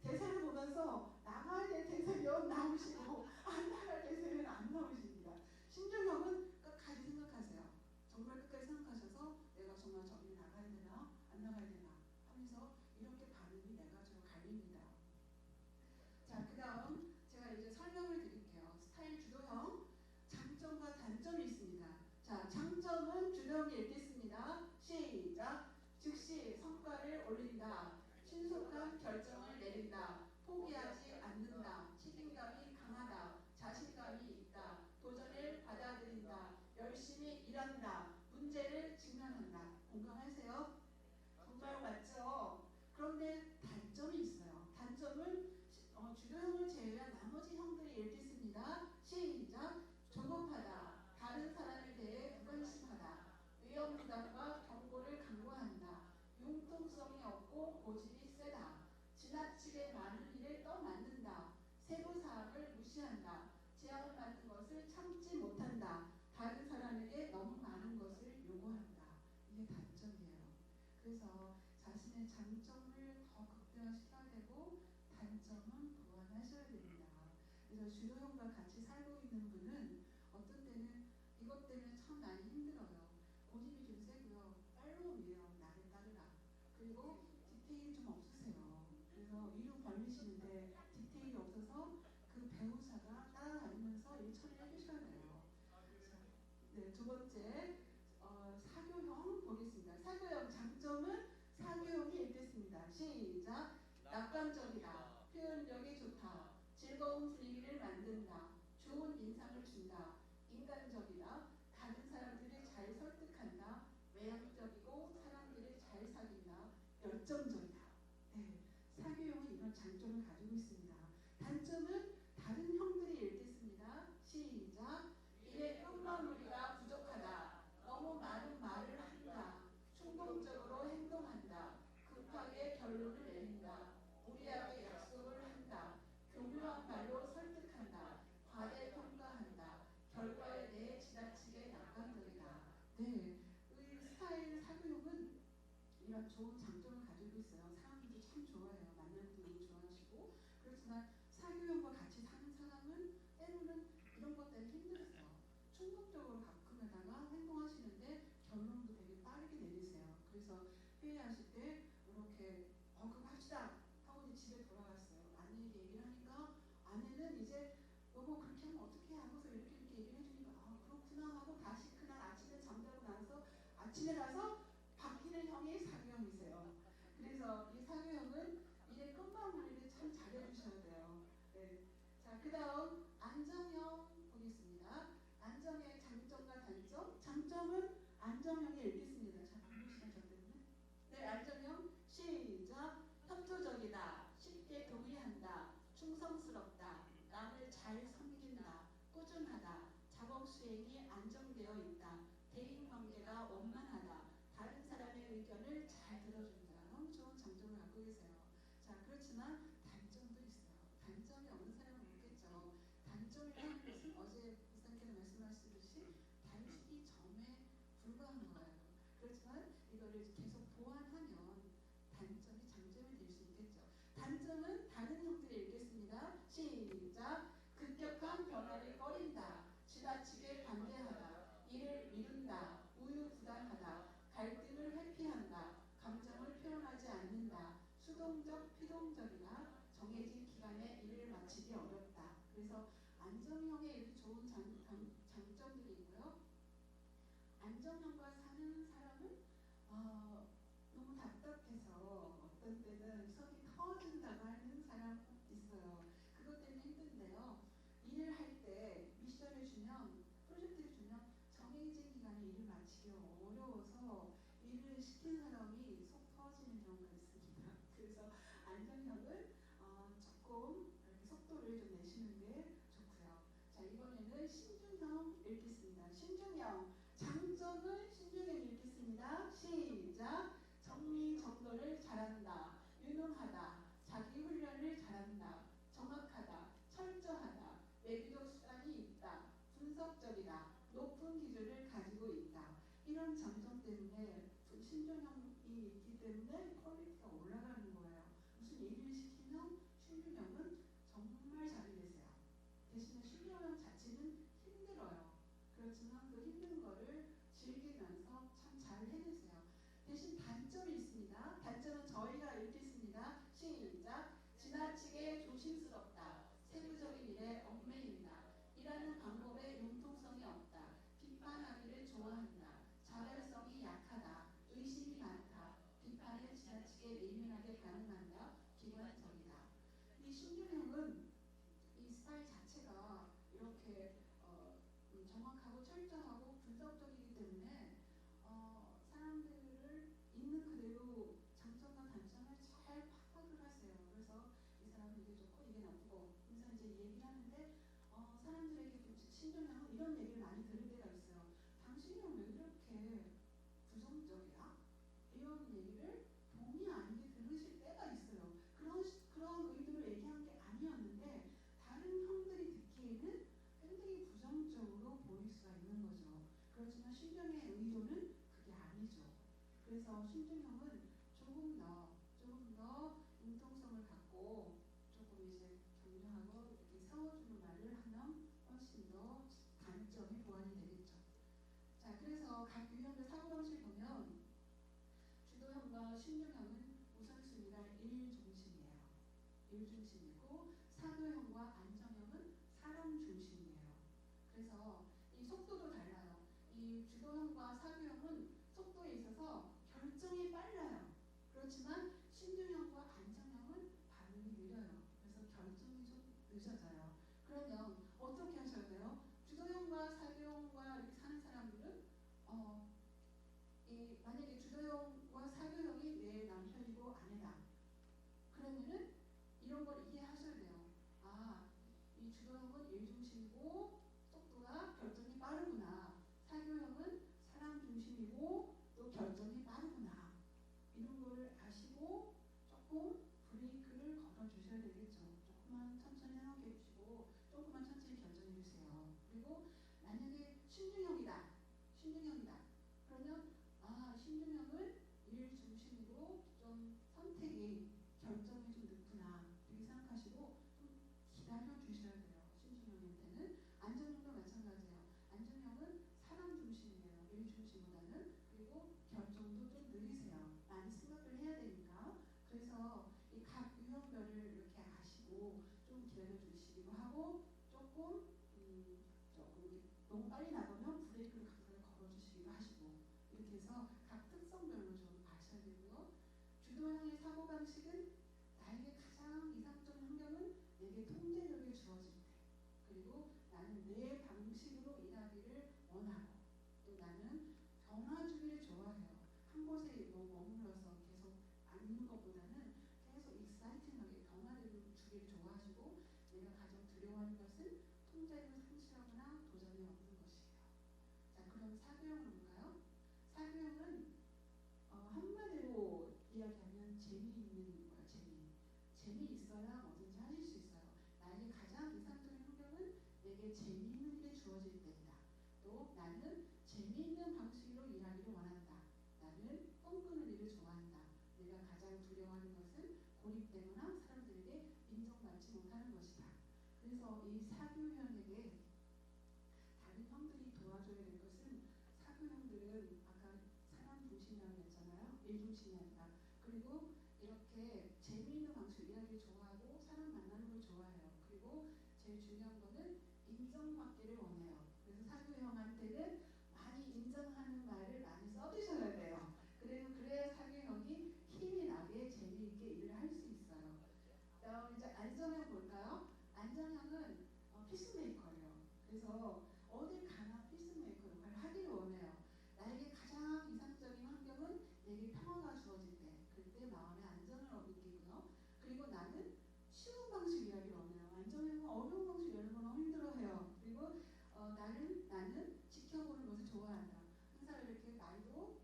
대사를 보면서 나가야 될 대사면 나오시고 안 나갈 대사면 안 나오십니다. 신중형은 끝까지 생각하세요. 정말 끝까지 생각하셔서 내가 정말 저기 나가야 되나 안 나가야 되나 하면서 이렇게 반응이 네 가지로 갈립니다. 자, 그다음 제가 이제 설명을 드릴게요. 스타일 주도형 장점과 단점이 있습니다. 자, 장점은 주도형이 읽겠습니다. 시작. 즉시 성과를 올린다. 신속한 결정을 내린다. 포기하지 않는다. 책임감이 강하다. 자신감이 있다. 도전을 받아들인다. 열심히 일한다. 문제를 직면한다. 공감하세요? 정말 맞죠? 그런데 단점이 있어요. 단점은 주도형을 제외한 나머지 형들이 읽겠습니다. 시작. 조급하다. 다른 사람에 대해 무관심하다. 위험 부담과 경고를 강구한다. 융통성이 없고 고집이 세다. 지나치게 많은 일을 떠맡는다. 세부 사항을 무시한다. 제안을 받는 것을 참지 못한다. 다른 사람에게 너무 많은 것을 요구한다. 이게 단점이에요. 그래서 자신의 장점을 더 극대화시켜야 되고 단점은 보완하셔야 됩니다. 그래서 주도형과 같이 살고 있는 분은 어떤 때는 이것 때문에 참 많이 힘들어요. 고집이 좀 세고요. 빨로움이에요. 나를 따르라. 그리고 디테일이 좀 없으세요. 그래서 일은 벌리시는데 디테일이 없어서 그 배우자가 따라다니면서 일 처리를 해주셔야 돼요. 네, 두 번째 사교형 보겠습니다. 사교형 장점은 사교형이 읽겠습니다. 시작. 낙관적이다. 표현력이 좋다. 즐거운 분위기를 만든다. 좋은 인상을 준다. 인간적이다. 다른 사람들을 잘 설득한다. 외향적이고 사람들을 잘 사귄다. 열정적이다. 네, 사교형은 이런 장점을 가지고 있습니다. 단점은 다른 형들이 읽겠습니다. 시작. 일의 끝마무리가 부족하다. 너무 많은 말을 한다. 충동적으로 행동한다. 급하게 결론을 내린다. 무리하게 약속을 한다. 교묘한 말로 설득한다. 과대평가한다. 결과에 대해 지나치게 낙관적이다. 네, 이 스타일 사교형은 이런 좋은 장점을 가지고 있어요. 사람들도 참 좋아해요. 만나는 분도 너무 좋아하시고 그렇지만 사교형과 같이 사는 사람은 때로는 이런 것 때문에 힘들었어요. 충동적으로 가끔에다가 행동하시는데 결론도 되게 빠르게 내리세요. 그래서 회의하실 때 이렇게 그거 합시다 하고 이제 집에 돌아갔어요. 아내에게 얘기를 하니까 아내는 이제 여보 그렇게 하면 어떻게 하고서 이렇게 얘기를 해주니까 그렇구나 하고 다시 그날 아침에 잠자고 나서 아침에 가서 바뀌는 형이 사교형이세요. 그래서 이 사교형은 일의 끝마무리를 참 잘해주셔야 돼요. 네. 자, 그 다음 안정형 보겠습니다. 안정의 장점과 단점. 장점은 안정형이 읽겠습니다. 잘 모르시나 저 때문에? 네, 안정형 시작. 협조적이다. 쉽게 동의한다. 충성스럽다. 남을 잘 섬긴다. 꾸준하다. 작업 수행이 안정되어 있다. 대인관계가 원만하다. 다른 사람의 의견을 잘 들어준다. 너무 좋은 장점을 갖고 계세요. 자, 그렇지만 단점도 있어요. 단점이 없는 사람은 없겠죠. 단점이라는 것은 어제 부장께서 말씀하셨듯이 단순히 점에 불과한 거예요. 그렇지만 이거를 계속 보완하면 단점이 장점이 될 수 있겠죠. 단점은 다른 형들이 읽겠습니다. 시작. 급격한 변화를 꺼린다. 지나치게 반대하다. 일을 미룬다. 우유부단하다. 갈등을 회피한다. 감정을 표현하지 않는다. 수동적, 피동적이다. 정해진 기간에 일을 마치기 어렵다. 그래서 안정형의 이렇게 좋은 장점들이 있고요. 안정형과 사는 사람은 너무 답답해서 어떤 때는 속이 터진다고 하는 사람 있어요. 그것 때문에 힘든데요. 일을 할 때 미션을 주면 프로젝트를 주면 정해진 기간에 일을 마치기 어려워서 일을 시킨 사람이 속 터지는 경우가 있습니다. 그래서 안정형은 조금 이렇게 속도를 좀 내시는 게 좋고요. 자, 이번에는 신중형 읽겠습니다. 신중형 장점은 신중형 읽겠습니다. 시작. 정리정돈을 잘한다. 유능하다. 자기 훈련을 잘한다. 정확하다. 철저하다. 외교적 수단이 있다. 분석적이다. 높은 기준을 가지고 있다. 이런 장점 때문에 신중형이 있기 때문에 퀄리티가 올라가는 거예요. 무슨 일을 시키면 신중형은 정말 잘 해내세요. 대신에 신중형 자체는 힘들어요. 그렇지만 그 힘든 거를 즐기면서 참 잘 해내세요. 대신 단점이 있습니다. 단점은 저희가 읽겠습니다. 시작. 지나치게 조심스럽다. 세부적인 일에 얽매인다. 일하는 방법에 융통성이 없다. 비판하기를 좋아한다. 자발성이 약하다. 의심이 많다. 비판에 지나치게 예민하게 반응한다. 비관적이다. 이 신중형은 이 스타일 자체가 이렇게 정확하고 철저하고 분석적이기 때문에 사람들을 있는 그대로 장점과 단점을 잘 파악을 하세요. 그래서 이 사람은 이게 좋고 이게 나쁘고 그래서 이제 얘기를 하는데 사람들에게 신중형은 이런 얘기를 많이 들을 때가 있어요. 당신은 왜 그렇게 부정적이야? 이런 얘기를 본의 아니게 들으실 때가 있어요. 그런 의도로 얘기한 게 아니었는데 다른 형들이 듣기에는 굉장히 부정적으로 보일 수가 있는 거죠. 그렇지만 신중의 의도는 그게 아니죠. 그래서 신중형은 조금 더 융통성을 갖고 조금 이제 격려하고 이렇게 세워주는 말을 하면 훨씬 더 단점이 보완이 되겠죠. 자, 그래서 각 유형의 사고방식을 보면 주도형과 신중형은 우선순위가 일 중심이에요. 일 중심이고 사도형과 안정형은 사람 중심이에요. 그래서 이 속도도 달라요. 이 주도형과 사교형은 속도에 있어서 결정이 빨라요. 그렇지만 신중형과 안정형은 반응이 느려요. 그래서 결정이 좀 늦어져요. 그러면 어떻게 하셔야 돼요? 주도형과 사교형과 이렇게 사는 사람들은 만약에 주도형과 사교형이 내 남편이고 아내다. 그러면은 이런 걸 이해하셔야 이렇게 해서 각 특성별로 좀 아셔야 되고요. 주도형의 사고방식은 나에게 가장 이상적인 환경은 내게 통제력이 주어질 때, 그리고 나는 내 방식으로 일하기를 원하고, 또 나는 변화주기를 좋아해요. 한 곳에 머물러서 계속 앉는 것보다는 계속 익사이팅하게 변화되는 주기를 좋아하시고, 내가 가장 두려워하는 것은 통제력을 상실하거나 도전이 없는 것이에요. 자, 그럼 사교형은 뭔가요? 사교형은 한마디로 이야기하면 재미있는 거예요. 재미있어야 뭐든지 하실 수 있어요. 나에게 가장 이상적인 환경은 내게 재미있는 일이 주어질 때이다. 또 나는 재미있는 방식으로 일하기를 원한다. 나는 꿈꾸는 일을 좋아한다. 내가 가장 두려워하는 것은 고립되거나 사람들에게 인정받지 못하는 것이다. 그래서 이 사교형에게 다른 형들이 도와줘야 될 것은, 사교형들은 아까 사람 중심이라고 했잖아요. 일 중심이 아니라. 그리고 이렇게 재미있는 방식으로 일하기를 좋아하고 사람 만나는 걸 좋아해요. 그리고 제일 중요한 거는 인정받기를 원해요. 그래서 사교형한테는 많이 인정하는 말을 많이 써주셔야 돼요. 그래야 사교형이 힘이 나게 재미있게 일을 할 수 있어요. 이제 안정형 볼까요? 안정형은 피스메이커예요. 그래서 어딜 가나 피스메이커 역할을 하기를 원해요. 나에게 가장 이상적인 환경은 내게 평화가 주어질 때, 그때 마음의 안정을 느끼고요. 그리고 나는 쉬운 방식 일하기를 원해요. 안정형은 어려운 방식 일하는 걸 너무 힘들어해요. 그리고 나는 지켜보는 것을 좋아한다. 항상 이렇게 말도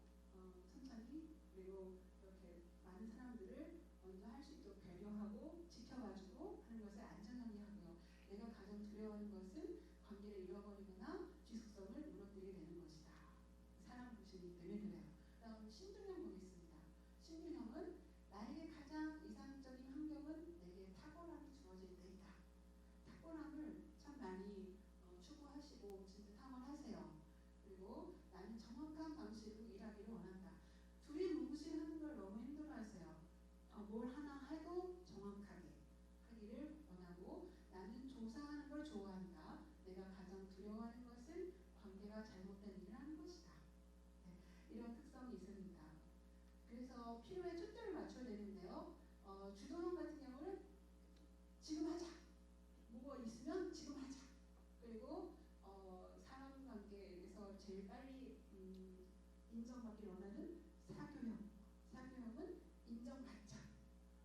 천천히, 그리고 이렇게 많은 사람들을 먼저 할 수 있도록 배려하고 지켜봐주고 하는 것을 안정형이 하고요. 내가 가장 두려워하는 것은 관계를 잃어버리거나 지속성을 무너뜨리게 되는 것이다. 사람 구실이기 때문에 그래요. 다음 신중형 보겠습니다. 신중형은 나에게 가장 이상적인 환경은 내게 탁월함이 주어질 때이다. 탁월함을 참 많이 추구하시고 진짜 탁월하세요. 그리고 나는 정확한 방식으로 일하기를 원한다. 두리뭉실하는 걸 너무 힘들어하세요. 뭘 하나 해도 정확하게 하기를 원하고, 나는 조사하는 걸 좋아한다. 내가 가장 두려워하는 것은 관계가 잘못된 일을 하는 것이다. 네, 이런 특성이 있습니다. 그래서 필요에 초점을 맞춰야 되는데요. 주도형 같은 경우는 지금 하자. 뭐가 있으면 지금 하자. 그리고 사람 관계에서 제일 빨리 인정받기 원하는 사교형. 사교형은 인정받자.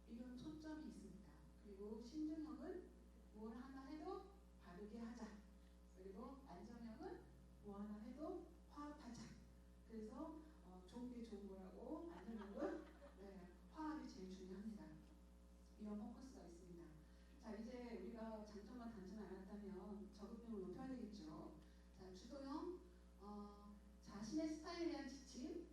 이런 초점이 있습니다. 그리고 신중형은 뭘 하나 해도 바르게 하자. 그리고 안정형은 뭐 하나 해도 화합하자. 그래서 좋은 게 좋은 거라고, 안정형은 화합이 제일 중요합니다. 이런 포커스가 있습니다. 자, 이제 우리가 장점만 단점 알았다면 적응력을 높여야 되겠죠. 자, 주도형, 자신의 스타일에 대한 지침,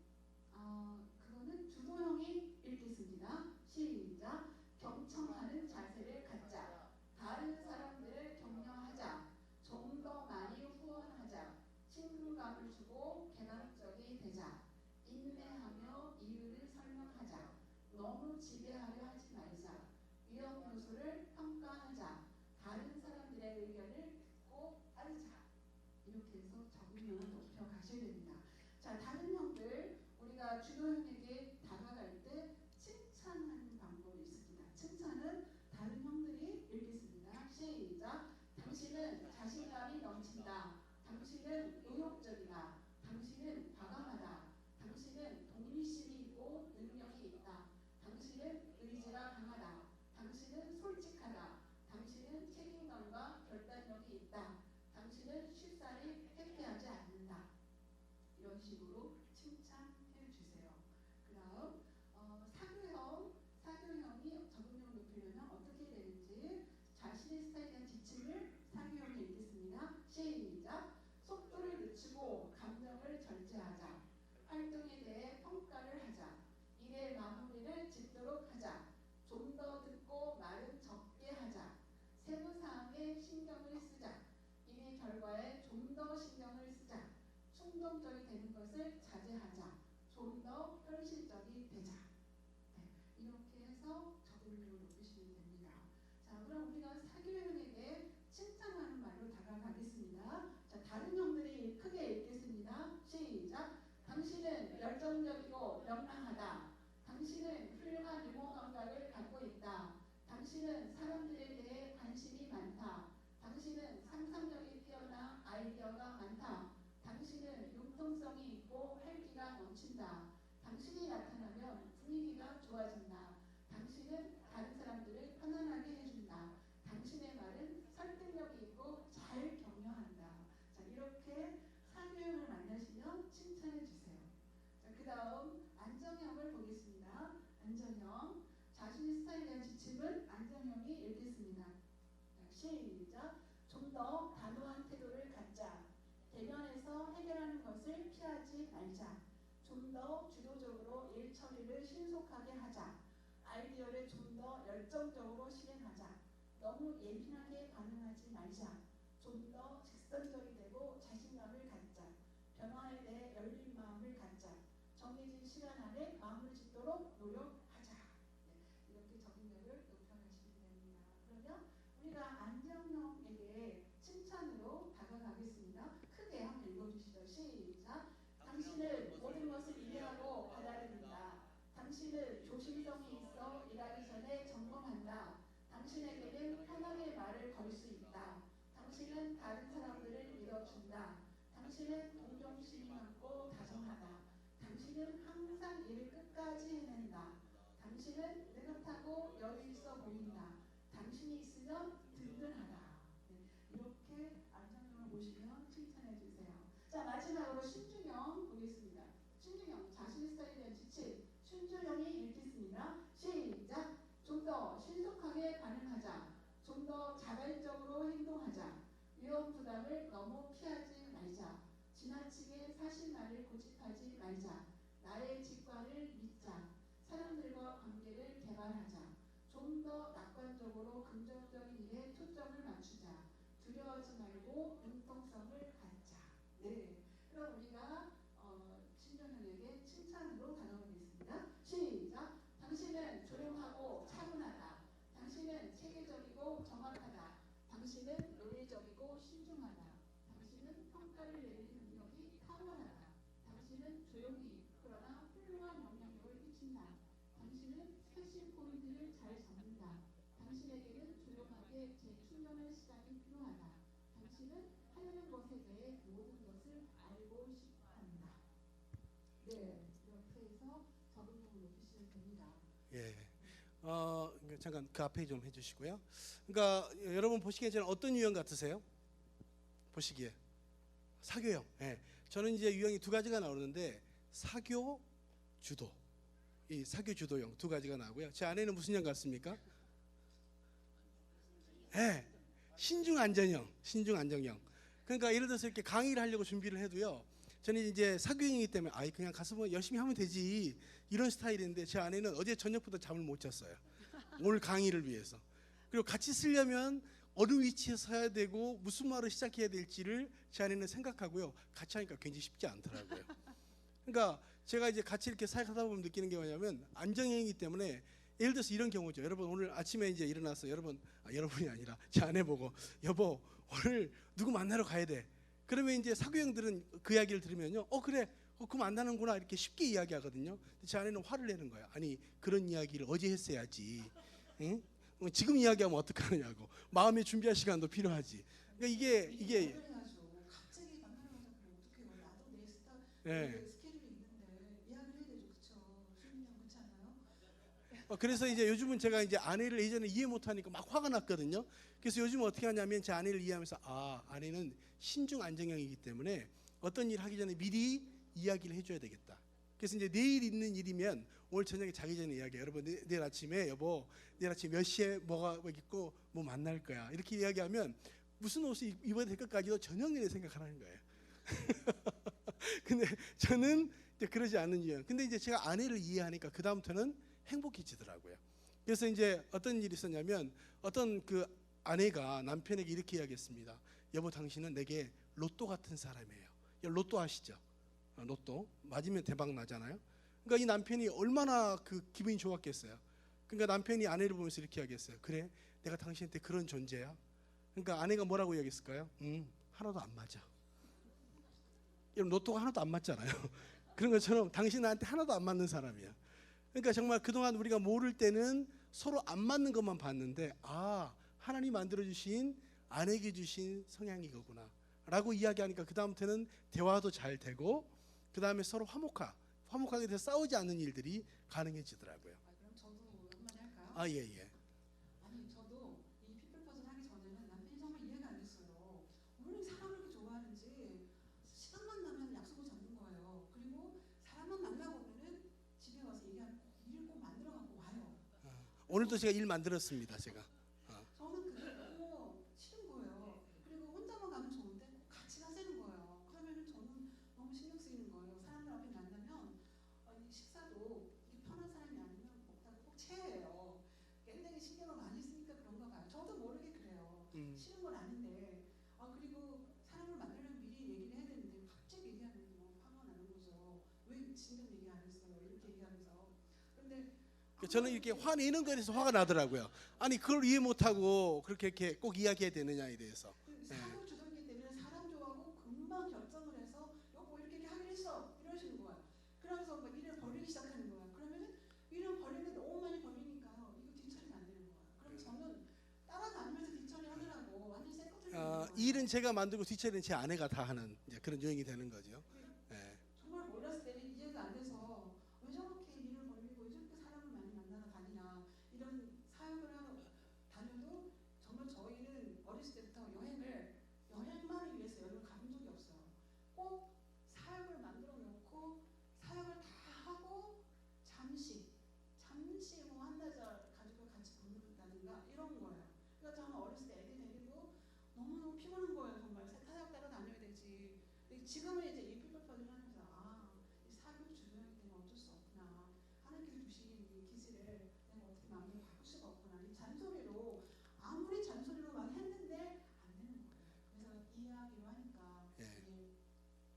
그거는 주도형이 읽겠습니다. 시작. 경청하는 자세를 갖자. 다른 사람들을 격려하자. 좀 더 많이 후원하자. 친근감을 주고 개방적이 되자. 인내하며 이유를 설명하자. 너무 지배하려 하지 말자. 위험 요소를 평가하자. 다른 사람들의 의견을 듣고 따르자. 이렇게 해서 적응력을 높여 가셔야 됩니다. 자, 다른 형들, 우리가 주도형에게 다가갈 때 칭찬하는 방법이 있습니다. 칭찬은 다른 형들이 읽겠습니다. 시작. 당신은 자신감이 넘친다. 당신은 의욕적이다. 당신은 과감하다. 당신은 독립심이 있고 능력이 있다. 당신은 의지가 강하다. 당신은 솔직하다. 풍부한 유머 감각을 갖고 있다. 당신은 사람들에 대해 관심이 많다. 당신은 상상력이 뛰어나 아이디어가 많다. 당신은 융통성이 있고 활기가 넘친다. 당신이 나타나면 분위기가 좋아진다. 당신은 다른 사람들을 편안하게 해준다. 당신의 말은 설득력이 있고 잘 격려한다. 자, 이렇게 사교형을 만나시면 칭찬해 주세요. 자, 그 다음 안정형을 보겠습니다. 안정형. 자신의 스타일에 대한 지침은 안정형이 읽겠습니다. 자, 시작. 좀 더 단호한 태도를 갖자. 대면에서 해결하는 것을 피하지 말자. 좀 더 주도적으로 일 처리를 신속하게 하자. 아이디어를 좀 더 열정적으로 실행하자. 너무 예민하게 반응하지 말자. 좀 더 직선적이 되고 자신감을 갖자. 변화에 대해 열린 마음을 갖자. 정해진 시간 안에 마음을 짓도록 노력하자. 네, 이렇게 적응력을 높여가시면 됩니다. 그러면 우리가 안정형에게 칭찬으로 다가가겠습니다. 크게 한번 읽어주시죠. 시작. 당신은 모든 것을 이해하고 받아들인다. 당신은 조심성이 있어 일하기 전에 점검한다. 당신에게는 편하게 말을 걸 수 있다. 당신은 다른 사람들을 믿어준다. 당신은 동정심이 많고 다정하다. 당신은 항상 일을 끝까지 해낸다. 당신은 느긋하고 여유 있어 보인다. 당신이 있으면 든든하다. 네, 이렇게 안정형을 보시면 칭찬해 주세요. 자, 마지막으로 신중형 보겠습니다. 신중형, 자신의 스타일에 대한 지침. 신중형이 읽겠습니다. 시작. 좀 더 신속하게 반응하자. 좀 더 자발적으로 행동하자. 위험 부담을 너무 피하지 말자. 지나치게 사실만을 고집하지 말자. 나의 직관을 믿자. 사람들과 관계를 개발하자. 좀 더 낙관적으로 긍정적인 일에 초점을 맞추자. 두려워하지 말고 융통성을 갖자. 네, 그럼 우리가 신정형에게 칭찬으로 다가가겠습니다. 시작. 당신은 조용하고 차분하다. 당신은 체계적이고 정확하다. 당신은 논리적이고 신중하다. 당신은 평가를 내리는 능력이 탁월하다. 당신은 조용히 그러나 훌륭한 영향력을 끼친다. 당신은 핵심 포인트를 잘 잡는다. 당신에게는 조용하게 재충전할 시간이 필요하다. 당신은 하려는 것에 대해 모든 것을 알고 싶어한다. 네, 이렇게 해서 적응력을 높이시면 됩니다. 예. 잠깐 그 앞에 좀 해주시고요. 그러니까 여러분 보시기에 저는 어떤 유형 같으세요? 보시기에 사교형. 예. 저는 이제 유형이 두 가지가 나오는데 사교, 주도. 이 사교 주도형 두 가지가 나오고요. 제 아내는 무슨 형 같습니까? 예. 신중 안정형, 신중 안정형. 그러니까 예를 들어서 이렇게 강의를 하려고 준비를 해도요. 저는 이제 사교형이기 때문에 아이 그냥 가서 뭐 열심히 하면 되지 이런 스타일인데 제 아내는 어제 저녁부터 잠을 못 잤어요. 오늘 강의를 위해서. 그리고 같이 쓰려면 어느 위치에 서야 되고 무슨 말을 시작해야 될지를 제 아내는 생각하고요. 같이 하니까 굉장히 쉽지 않더라고요. 그러니까 제가 이제 같이 이렇게 사역하다 보면 느끼는 게 뭐냐면 안정형이기 때문에 예를 들어서 이런 경우죠. 여러분 오늘 아침에 이제 일어나서 여러분이 아니라 제 아내 보고 여보 오늘 누구 만나러 가야 돼. 그러면 이제 사교형들은 그 이야기를 들으면요. 그래. 그 만나는구나 이렇게 쉽게 이야기하거든요. 제 아내는 화를 내는 거예요. 아니 그런 이야기를 어제 했어야지. 응? 지금 이야기하면 어떡하느냐고. 마음의 준비할 시간도 필요하지. 그러니까 이게 갑자기 만나러 가자 그러면 어떡해요? 나도 내 스케줄이 있는데 이야기를 해야 되죠, 그렇죠? 수민이 형 그렇지 않아요? 그래서 이제 요즘은 제가 이제 아내를 예전에 이해 못하니까 막 화가 났거든요. 그래서 요즘 어떻게 하냐면 제 아내를 이해하면서 아내는 신중 안정형이기 때문에 어떤 일 하기 전에 미리 이야기를 해줘야 되겠다. 그래서 이제 내일 있는 일이면 오늘 저녁에 자기 전에 이야기해요. 여러분 내일 아침에 여보 내일 아침 몇 시에 뭐가 있고 뭐 만날 거야. 이렇게 이야기하면 무슨 옷을 입어야 될 것까지도 저녁 내내 생각하라는 거예요. 근데 저는 이제 그러지 않는 이유. 근데 이제 제가 아내를 이해하니까 그 다음부터는 행복해지더라고요. 그래서 이제 어떤 일이 있었냐면 어떤 그 아내가 남편에게 이렇게 이야기했습니다. 여보 당신은 내게 로또 같은 사람이에요. 로또 아시죠? 로또 맞으면 대박 나잖아요. 그러니까 이 남편이 얼마나 그 기분이 좋았겠어요. 그러니까 남편이 아내를 보면서 이렇게 이야기했어요. 그래 내가 당신한테 그런 존재야. 그러니까 아내가 뭐라고 이야기했을까요? 하나도 안 맞아. 여러분 로또가 하나도 안 맞잖아요. 그런 것처럼 당신 나한테 하나도 안 맞는 사람이야. 그러니까 정말 그동안 우리가 모를 때는 서로 안 맞는 것만 봤는데 아 하나님 만들어 주신 아내에게 주신 성향이 이거구나 라고 이야기하니까 그 다음부터는 대화도 잘 되고 그 다음에 서로 화목하게 돼서 싸우지 않는 일들이 가능해지더라고요. 그럼 저도 한마디 할까요? 아 예. 아니 저도 이 피플 퍼즐 하기 전에는 남편이 정말 이해가 안 됐어요. 왜 사람을 그렇게 좋아하는지 시간만 나면 약속을 잡는 거예요. 그리고 사람만 만나고 오면은 집에 와서 일을 꼭 만들어 갖고 와요. 오늘도 제가 일 만들었습니다. 제가. 저는 그게 너무 싫은 거예요. 그리고 혼자만 가면 좋은데 꼭 같이 가자는 거예요. 그러면은 저는 너무 신경 쓰이는 거예요. 사람들 앞에 만나면 이 식사도 이게 편한 사람이 아니면 먹다가 꼭 체해요. 굉장히 신경을 많이 쓰니까 그런가 봐요. 저도 모르게 그래요. 싫은 건 아닌데 그리고 사람을 만나려면 미리 얘기를 해야 되는데 갑자기 얘기하면 너무 화가 나는 거죠. 왜 진작 얘기 안 했어요? 이렇게 얘기하면서. 근데 저는 이렇게 화내는 거에 대해서 화가 나더라고요. 아니 그걸 이해 못하고 그렇게 이렇게 꼭 이야기해야 되느냐에 대해서. 사람 주도이기 때문에 사람 좋아하고 금방 결정을 해서 여보 이렇게 하기로 했어 이러시는 거야. 그러면서 막 일을 벌리기 시작하는 거야. 그러면은 일을 벌리는데 너무 많이 벌리니까 이거 뒷처리가 안 되는 거야. 그럼 저는 따라다니면서 뒷처리 하느라고 완전 쌩꺼트리는 거야. 일은 제가 만들고 뒷처리는 제 아내가 다 하는 이제 그런 요인이 되는 거죠. 정말 몰랐을 때는 이해가 안 돼서 왜 저렇게 일을 벌리고 왜 저렇게 사람을 많이 만나러 다니나 이런 사역을 하러 다녀도 정말 저희는 어렸을 때부터 여행만을 위해서 여행을 가본 적이 없어요. 꼭 사역을 만들어 놓고 사역을 다 하고 잠시 뭐 한나절 가지고 같이 보낸다든가 이런 거예요. 그러니까 저는 어렸을 때 애기 데리고 너무너무 피곤한 거예요. 정말 사역 따라 다녀야 되지. 근데 지금은 이제 이 피플 퍼즐을 하면서 이 사역 주도하기 때문에 어쩔 수 없구나. 하나님께서 주신 이 기질을 내가 어떻게 마음대로 바꿀 수가 없구나. 이 잔소리로 아무리 잔소리로만 했는데 안 되는 거예요. 그래서 이해하기로 하니까 이게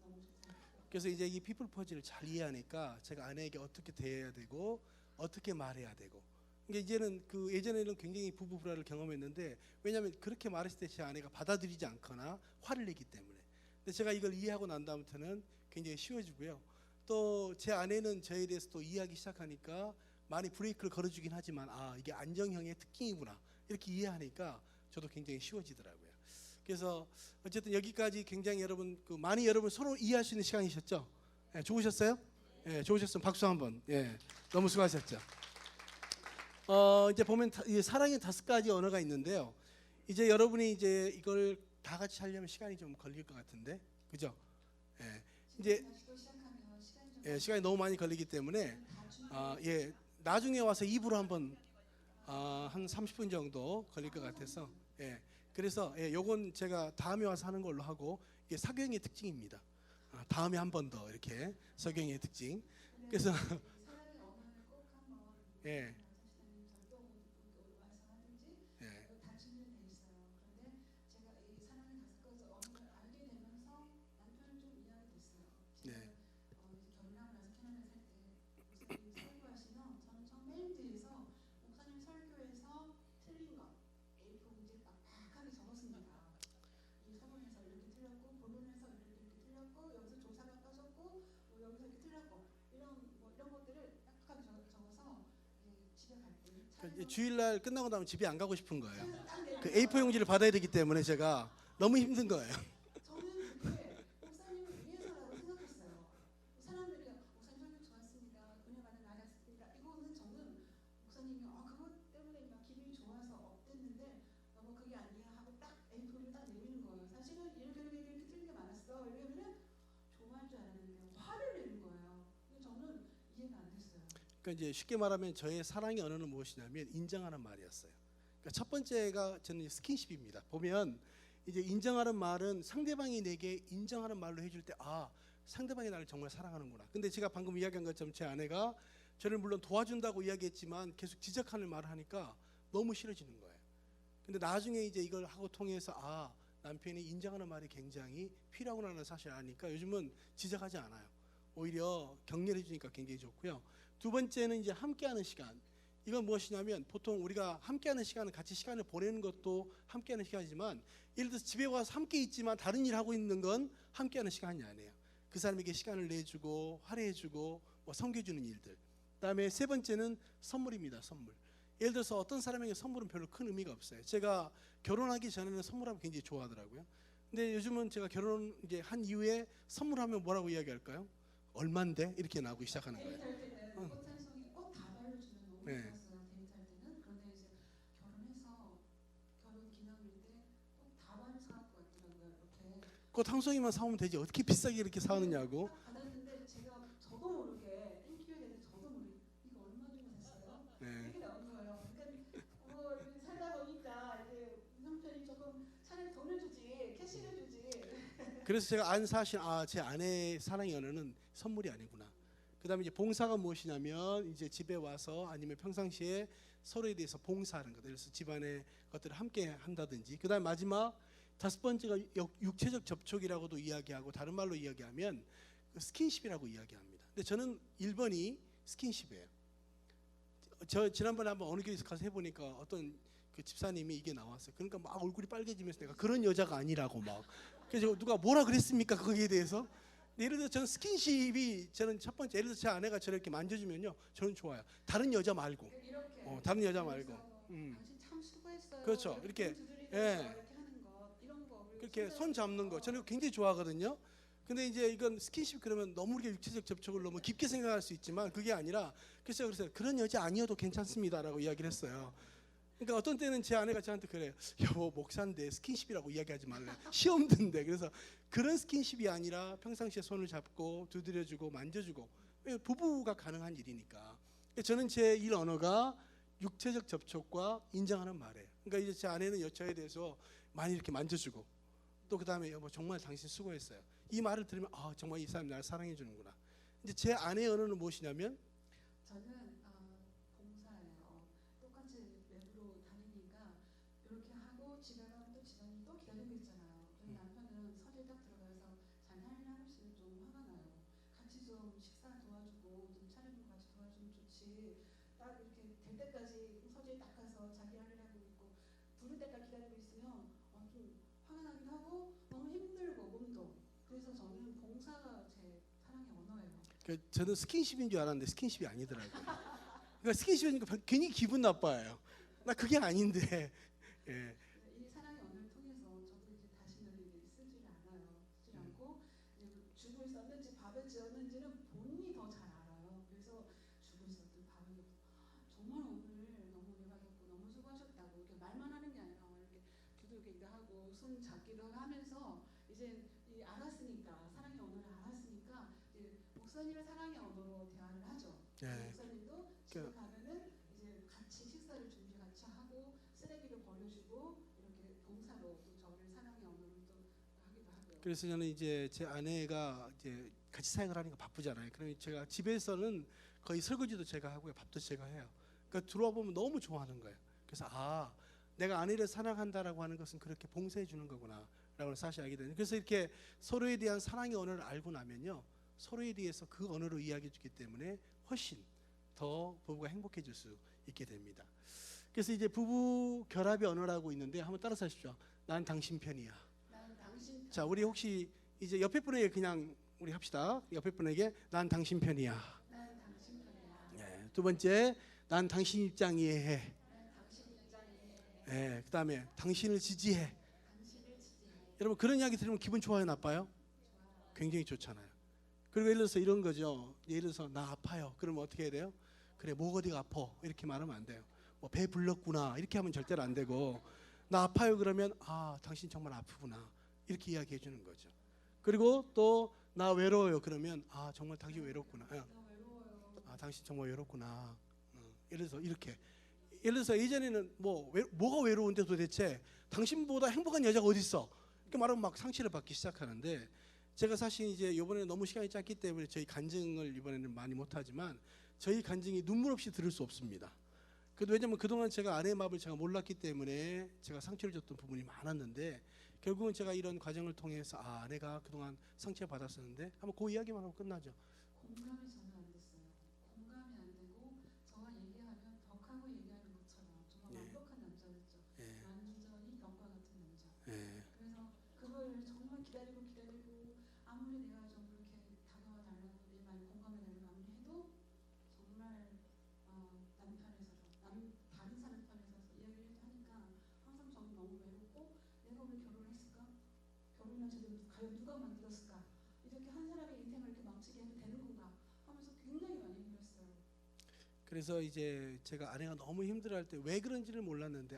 너무 좋더라고요. 그래서 이제 이 피플 퍼즐을 잘 이해하니까 제가 아내에게 어떻게 대해야 되고 어떻게 말해야 되고. 이게 이제는 그 예전에는 굉장히 부부 불화를 경험했는데 왜냐하면 그렇게 말했을 때 제 아내가 받아들이지 않거나 화를 내기 때문에. 근데 제가 이걸 이해하고 난 다음부터는 굉장히 쉬워지고요. 또 제 아내는 저에 대해서 또 이해하기 시작하니까 많이 브레이크를 걸어주긴 하지만 이게 안정형의 특징이구나 이렇게 이해하니까 저도 굉장히 쉬워지더라고요. 그래서 어쨌든 여기까지 굉장히 여러분 많이 여러분 서로 이해할 수 있는 시간이셨죠? 좋으셨어요? 좋으셨으면 박수 한번. 너무 수고하셨죠? 이제 보면 사랑의 5가지 언어가 있는데요. 이제 여러분이 이제 이걸 다 같이 하려면 시간이 좀 걸릴 것 같은데, 그죠? 이제 시간이 너무 많이 걸리기 때문에 나중에 와서 입으로 한번 한 30분 정도 걸릴 것 같아서 그래서 요건 제가 다음에 와서 하는 걸로 하고 이게 사교행의 특징입니다. 다음에 한 번 더 이렇게 사교행의 특징. 그래서 주일날 끝나고 나면 집에 안 가고 싶은 거예요. 그 A4 용지를 받아야 되기 때문에 제가 너무 힘든 거예요. 저는 그게 목사님을 위해서라고 생각했어요. 사람들이 목사님 설교 좋았습니다. 은혜 받은 날 했습니다. 이거는 저는 목사님이 그것 때문에 막 기분이 좋아서 업됐는데 너무 그게 아니야 하고 딱 A4를 딱 내미는 거예요. 사실은 이렇게 틀린 게 많았어. 이러면은 좋아할 줄 알았는데 화를 내는 거예요. 근데 저는 이해가 안 됐어요. 그러니까 이제 쉽게 말하면 저의 사랑의 언어는 무엇이냐면 인정하는 말이었어요. 그러니까 첫 번째가 저는 스킨십입니다. 보면 이제 인정하는 말은 상대방이 내게 인정하는 말로 해줄 때 상대방이 나를 정말 사랑하는구나. 근데 제가 방금 이야기한 것처럼 제 아내가 저를 물론 도와준다고 이야기했지만 계속 지적하는 말을 하니까 너무 싫어지는 거예요. 근데 나중에 이제 이걸 하고 통해서 남편이 인정하는 말이 굉장히 필요하구나는 사실을 아니까 요즘은 지적하지 않아요. 오히려 격려해 주니까 굉장히 좋고요. 두 번째는 이제 함께하는 시간. 이건 무엇이냐면 보통 우리가 함께하는 시간은 같이 시간을 보내는 것도 함께하는 시간이지만 예를 들어서 집에 와서 함께 있지만 다른 일 하고 있는 건 함께하는 시간이 아니에요. 그 사람에게 시간을 내주고 할애해주고 섬겨주는 일들. 그다음에 세 번째는 선물입니다. 선물. 예를 들어서 어떤 사람에게 선물은 별로 큰 의미가 없어요. 제가 결혼하기 전에는 선물하면 굉장히 좋아하더라고요. 근데 요즘은 제가 결혼 이제 한 이후에 선물하면 뭐라고 이야기할까요? 얼만데 이렇게 나오기 시작하는 거예요. 데이트할 때는 꽃 한 송이 꽃 다발로 주면 너무 네. 좋았어요. 데이트할 때는. 그런데 이제 결혼해서 결혼 기념일 때 꽃 다발을 사갖고 왔더라고요. 이렇게. 꽃 한 송이만 사오면 되지 어떻게 비싸게 이렇게 사느냐고. 딱 받았는데 제가 저도 모르게 땡큐에 대해서 저도 모르게 이거 얼마 주고 샀어요? 네. 이렇게 나온 거예요. 그러니까 이렇게 살다 보니까 이제 남편이 조금 차라리 돈을 주지 캐시를 주지. 그래서 제가 안 사실 제 아내의 사랑의 언어는 선물이 아니구나. 그다음에 이제 봉사가 무엇이냐면 이제 집에 와서 아니면 평상시에 서로에 대해서 봉사하는 것. 그래서 집안의 것들을 함께 한다든지. 그다음 마지막 다섯 번째가 육체적 접촉이라고도 이야기하고 다른 말로 이야기하면 그 스킨십이라고 이야기합니다. 근데 저는 1번이 스킨십이에요. 저 지난번에 한번 어느 교회에서 가서 해보니까 어떤 그 집사님이 이게 나왔어요. 그러니까 막 얼굴이 빨개지면서 내가 그런 여자가 아니라고 막. 그래서 누가 뭐라 그랬습니까 거기에 대해서? 예를 들어 저는 스킨십이 저는 첫 번째 예를 들어 제 아내가 저를 이렇게 만져주면요 저는 좋아요. 다른 여자 말고. 이렇게. 다른 여자 말고. 당신 참 수고했어요. 그렇죠. 이렇게 두드리면서 예. 이렇게 하는 거 이런 거. 그리고 그렇게 손 잡는 거 저는 굉장히 좋아하거든요. 근데 이제 이건 스킨십 그러면 너무 이렇게 육체적 접촉을 너무 깊게 생각할 수 있지만 그게 아니라 그래서 그런 여자 아니어도 괜찮습니다라고 이야기를 했어요. 그러니까 어떤 때는 제 아내가 저한테 그래요. 여보 목사인데 스킨십이라고 이야기하지 말래. 시험 든대. 그래서 그런 스킨십이 아니라 평상시에 손을 잡고 두드려주고 만져주고 부부가 가능한 일이니까. 저는 제 일 언어가 육체적 접촉과 인정하는 말이에요. 그러니까 이제 제 아내는 여자에 대해서 많이 이렇게 만져주고 또 그다음에 여보 정말 당신 수고했어요. 이 말을 들으면 정말 이 사람 나를 사랑해 주는구나. 이제 제 아내의 언어는 무엇이냐면 저는 봉사예요. 똑같이 외부로 다니니까 이렇게 하고 집에 가면 또 집안이 또 기다리고 있잖아요. 그럼 남편은 서재 딱 들어가서 잘하냐 하시면 좀 화가 나요. 같이 좀 식사 도와주고 좀 차리는 거 같이 도와주면 좋지. 딱 이렇게 될 때까지 서재 딱 가서 자기 할 일 하고 있고 부를 때까지 기다리고 있으면 좀 화가 나기도 하고 너무 힘들고 몸도. 그래서 저는 봉사가 제 사랑의 언어예요. 저는 스킨십인 줄 알았는데 스킨십이 아니더라고요. 그러니까 스킨십이니까 괜히 기분 나빠요. 나 그게 아닌데. 예. 이 사랑의 언어를 통해서 저도 이제 다시는 쓰질 않아요. 쓰질 않고 죽을 썼는지 밥을 지었는지는 본인이 더 잘 알아요. 그래서 죽을 썼든 밥을 정말 오늘 너무 은혜받았고 너무 수고하셨다고 이렇게 말만 하는 게 아니라 이렇게 두들기도 하고 손 잡기도 하면서 이제 알았으니까 사랑의 언어를 알았으니까 이제 목사님의 사랑의 언어로 대화를 하죠. 네. 목사님도 집에 가면은 이제 같이 식사를 준비 같이 하고 쓰레기를 버려주고 이렇게 봉사로 또 저를 사랑의 언어로 또 하기도 하고요. 그래서 저는 이제 제 아내가 이제 같이 사역을 하니까 바쁘잖아요. 그러면 제가 집에서는 거의 설거지도 제가 하고요, 밥도 제가 해요. 그러니까 들어와 보면 너무 좋아하는 거예요. 그래서 내가 아내를 사랑한다라고 하는 것은 그렇게 봉사해 주는 거구나라고 사실 알게 되는. 그래서 이렇게 서로에 대한 사랑의 언어를 알고 나면요, 서로에 대해서 그 언어로 이야기해 주기 때문에 훨씬 더 부부가 행복해질 수 있게 됩니다. 그래서 이제 부부 결합의 언어라고 있는데 한번 따라서 하십시오. 난 당신 편이야. 난 당신 편. 자, 우리 혹시 이제 옆에 분에게 그냥 우리 합시다. 옆에 분에게 난 당신 편이야. 난 당신 편이야. 네. 두 번째, 난 당신 입장 이해해. 난 당신 입장에 네. 그다음에 당신을 지지해. 당신을 지지해. 여러분 그런 이야기 들으면 기분 좋아요, 나빠요? 굉장히 좋잖아요. 그리고 예를 들어서 이런 거죠. 예를 들어서 나 아파요. 그러면 어떻게 해야 돼요? 그래, 목 어디가 아파? 이렇게 말하면 안 돼요. 뭐 배 불렀구나 이렇게 하면 절대로 안 되고, 나 아파요 그러면 당신 정말 아프구나 이렇게 이야기해 주는 거죠. 그리고 또 나 외로워요 그러면 정말 당신 외롭구나. 나 외로워요. 당신 정말 외롭구나. 예를 들어서 이렇게. 예를 들어서 예전에는 뭐가 외로운데 도대체 당신보다 행복한 여자가 어디 있어? 이렇게 말하면 막 상처를 받기 시작하는데, 제가 사실 이제 이번에 너무 시간이 짧기 때문에 저희 간증을 이번에는 많이 못하지만 저희 간증이 눈물 없이 들을 수 없습니다. 왜냐면 그동안 제가 아내의 마음을 제가 몰랐기 때문에 제가 상처를 줬던 부분이 많았는데, 결국은 제가 이런 과정을 통해서 아내가 그동안 상처받았었는데 한번 그 이야기만 하고 끝나죠. 공감이 전혀 안 됐어요. 공감이 안 되고 저와 얘기하면 벽하고 얘기하는 것처럼 정말 완벽한 남자였죠. 완전히 벽과 같은 남자. 그래서 그걸 정말 기다리고 아무리 내가 좀 그렇게 다가와 달라고 내 말 공감해 달라고 아무리 해도 정말 그래서 이제 제가 아내가 너무 힘들어할 때 왜 그런지를 몰랐는데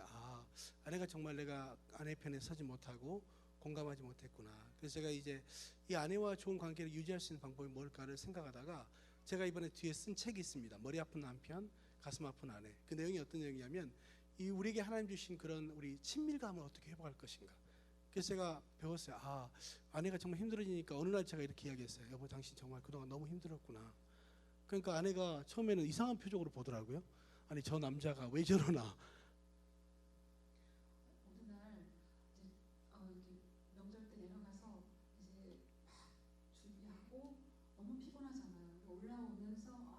아내가 정말 내가 아내 편에 서지 못하고 공감하지 못했구나. 그래서 제가 이제 이 아내와 좋은 관계를 유지할 수 있는 방법이 뭘까를 생각하다가 제가 이번에 뒤에 쓴 책이 있습니다. 머리 아픈 남편, 가슴 아픈 아내. 그 내용이 어떤 내용이냐면 이 우리에게 하나님 주신 그런 우리 친밀감을 어떻게 회복할 것인가. 그래서 제가 배웠어요. 아내가 정말 힘들어지니까 어느 날 제가 이렇게 이야기했어요. 여보, 당신 정말 그동안 너무 힘들었구나. 그러니까 아내가 처음에는 이상한 표정으로 보더라고요. 아니 저 남자가 왜 저러나. 어느 날 이제 명절 때 내려가서 이제 막 준비하고 너무 피곤하잖아요. 올라오면서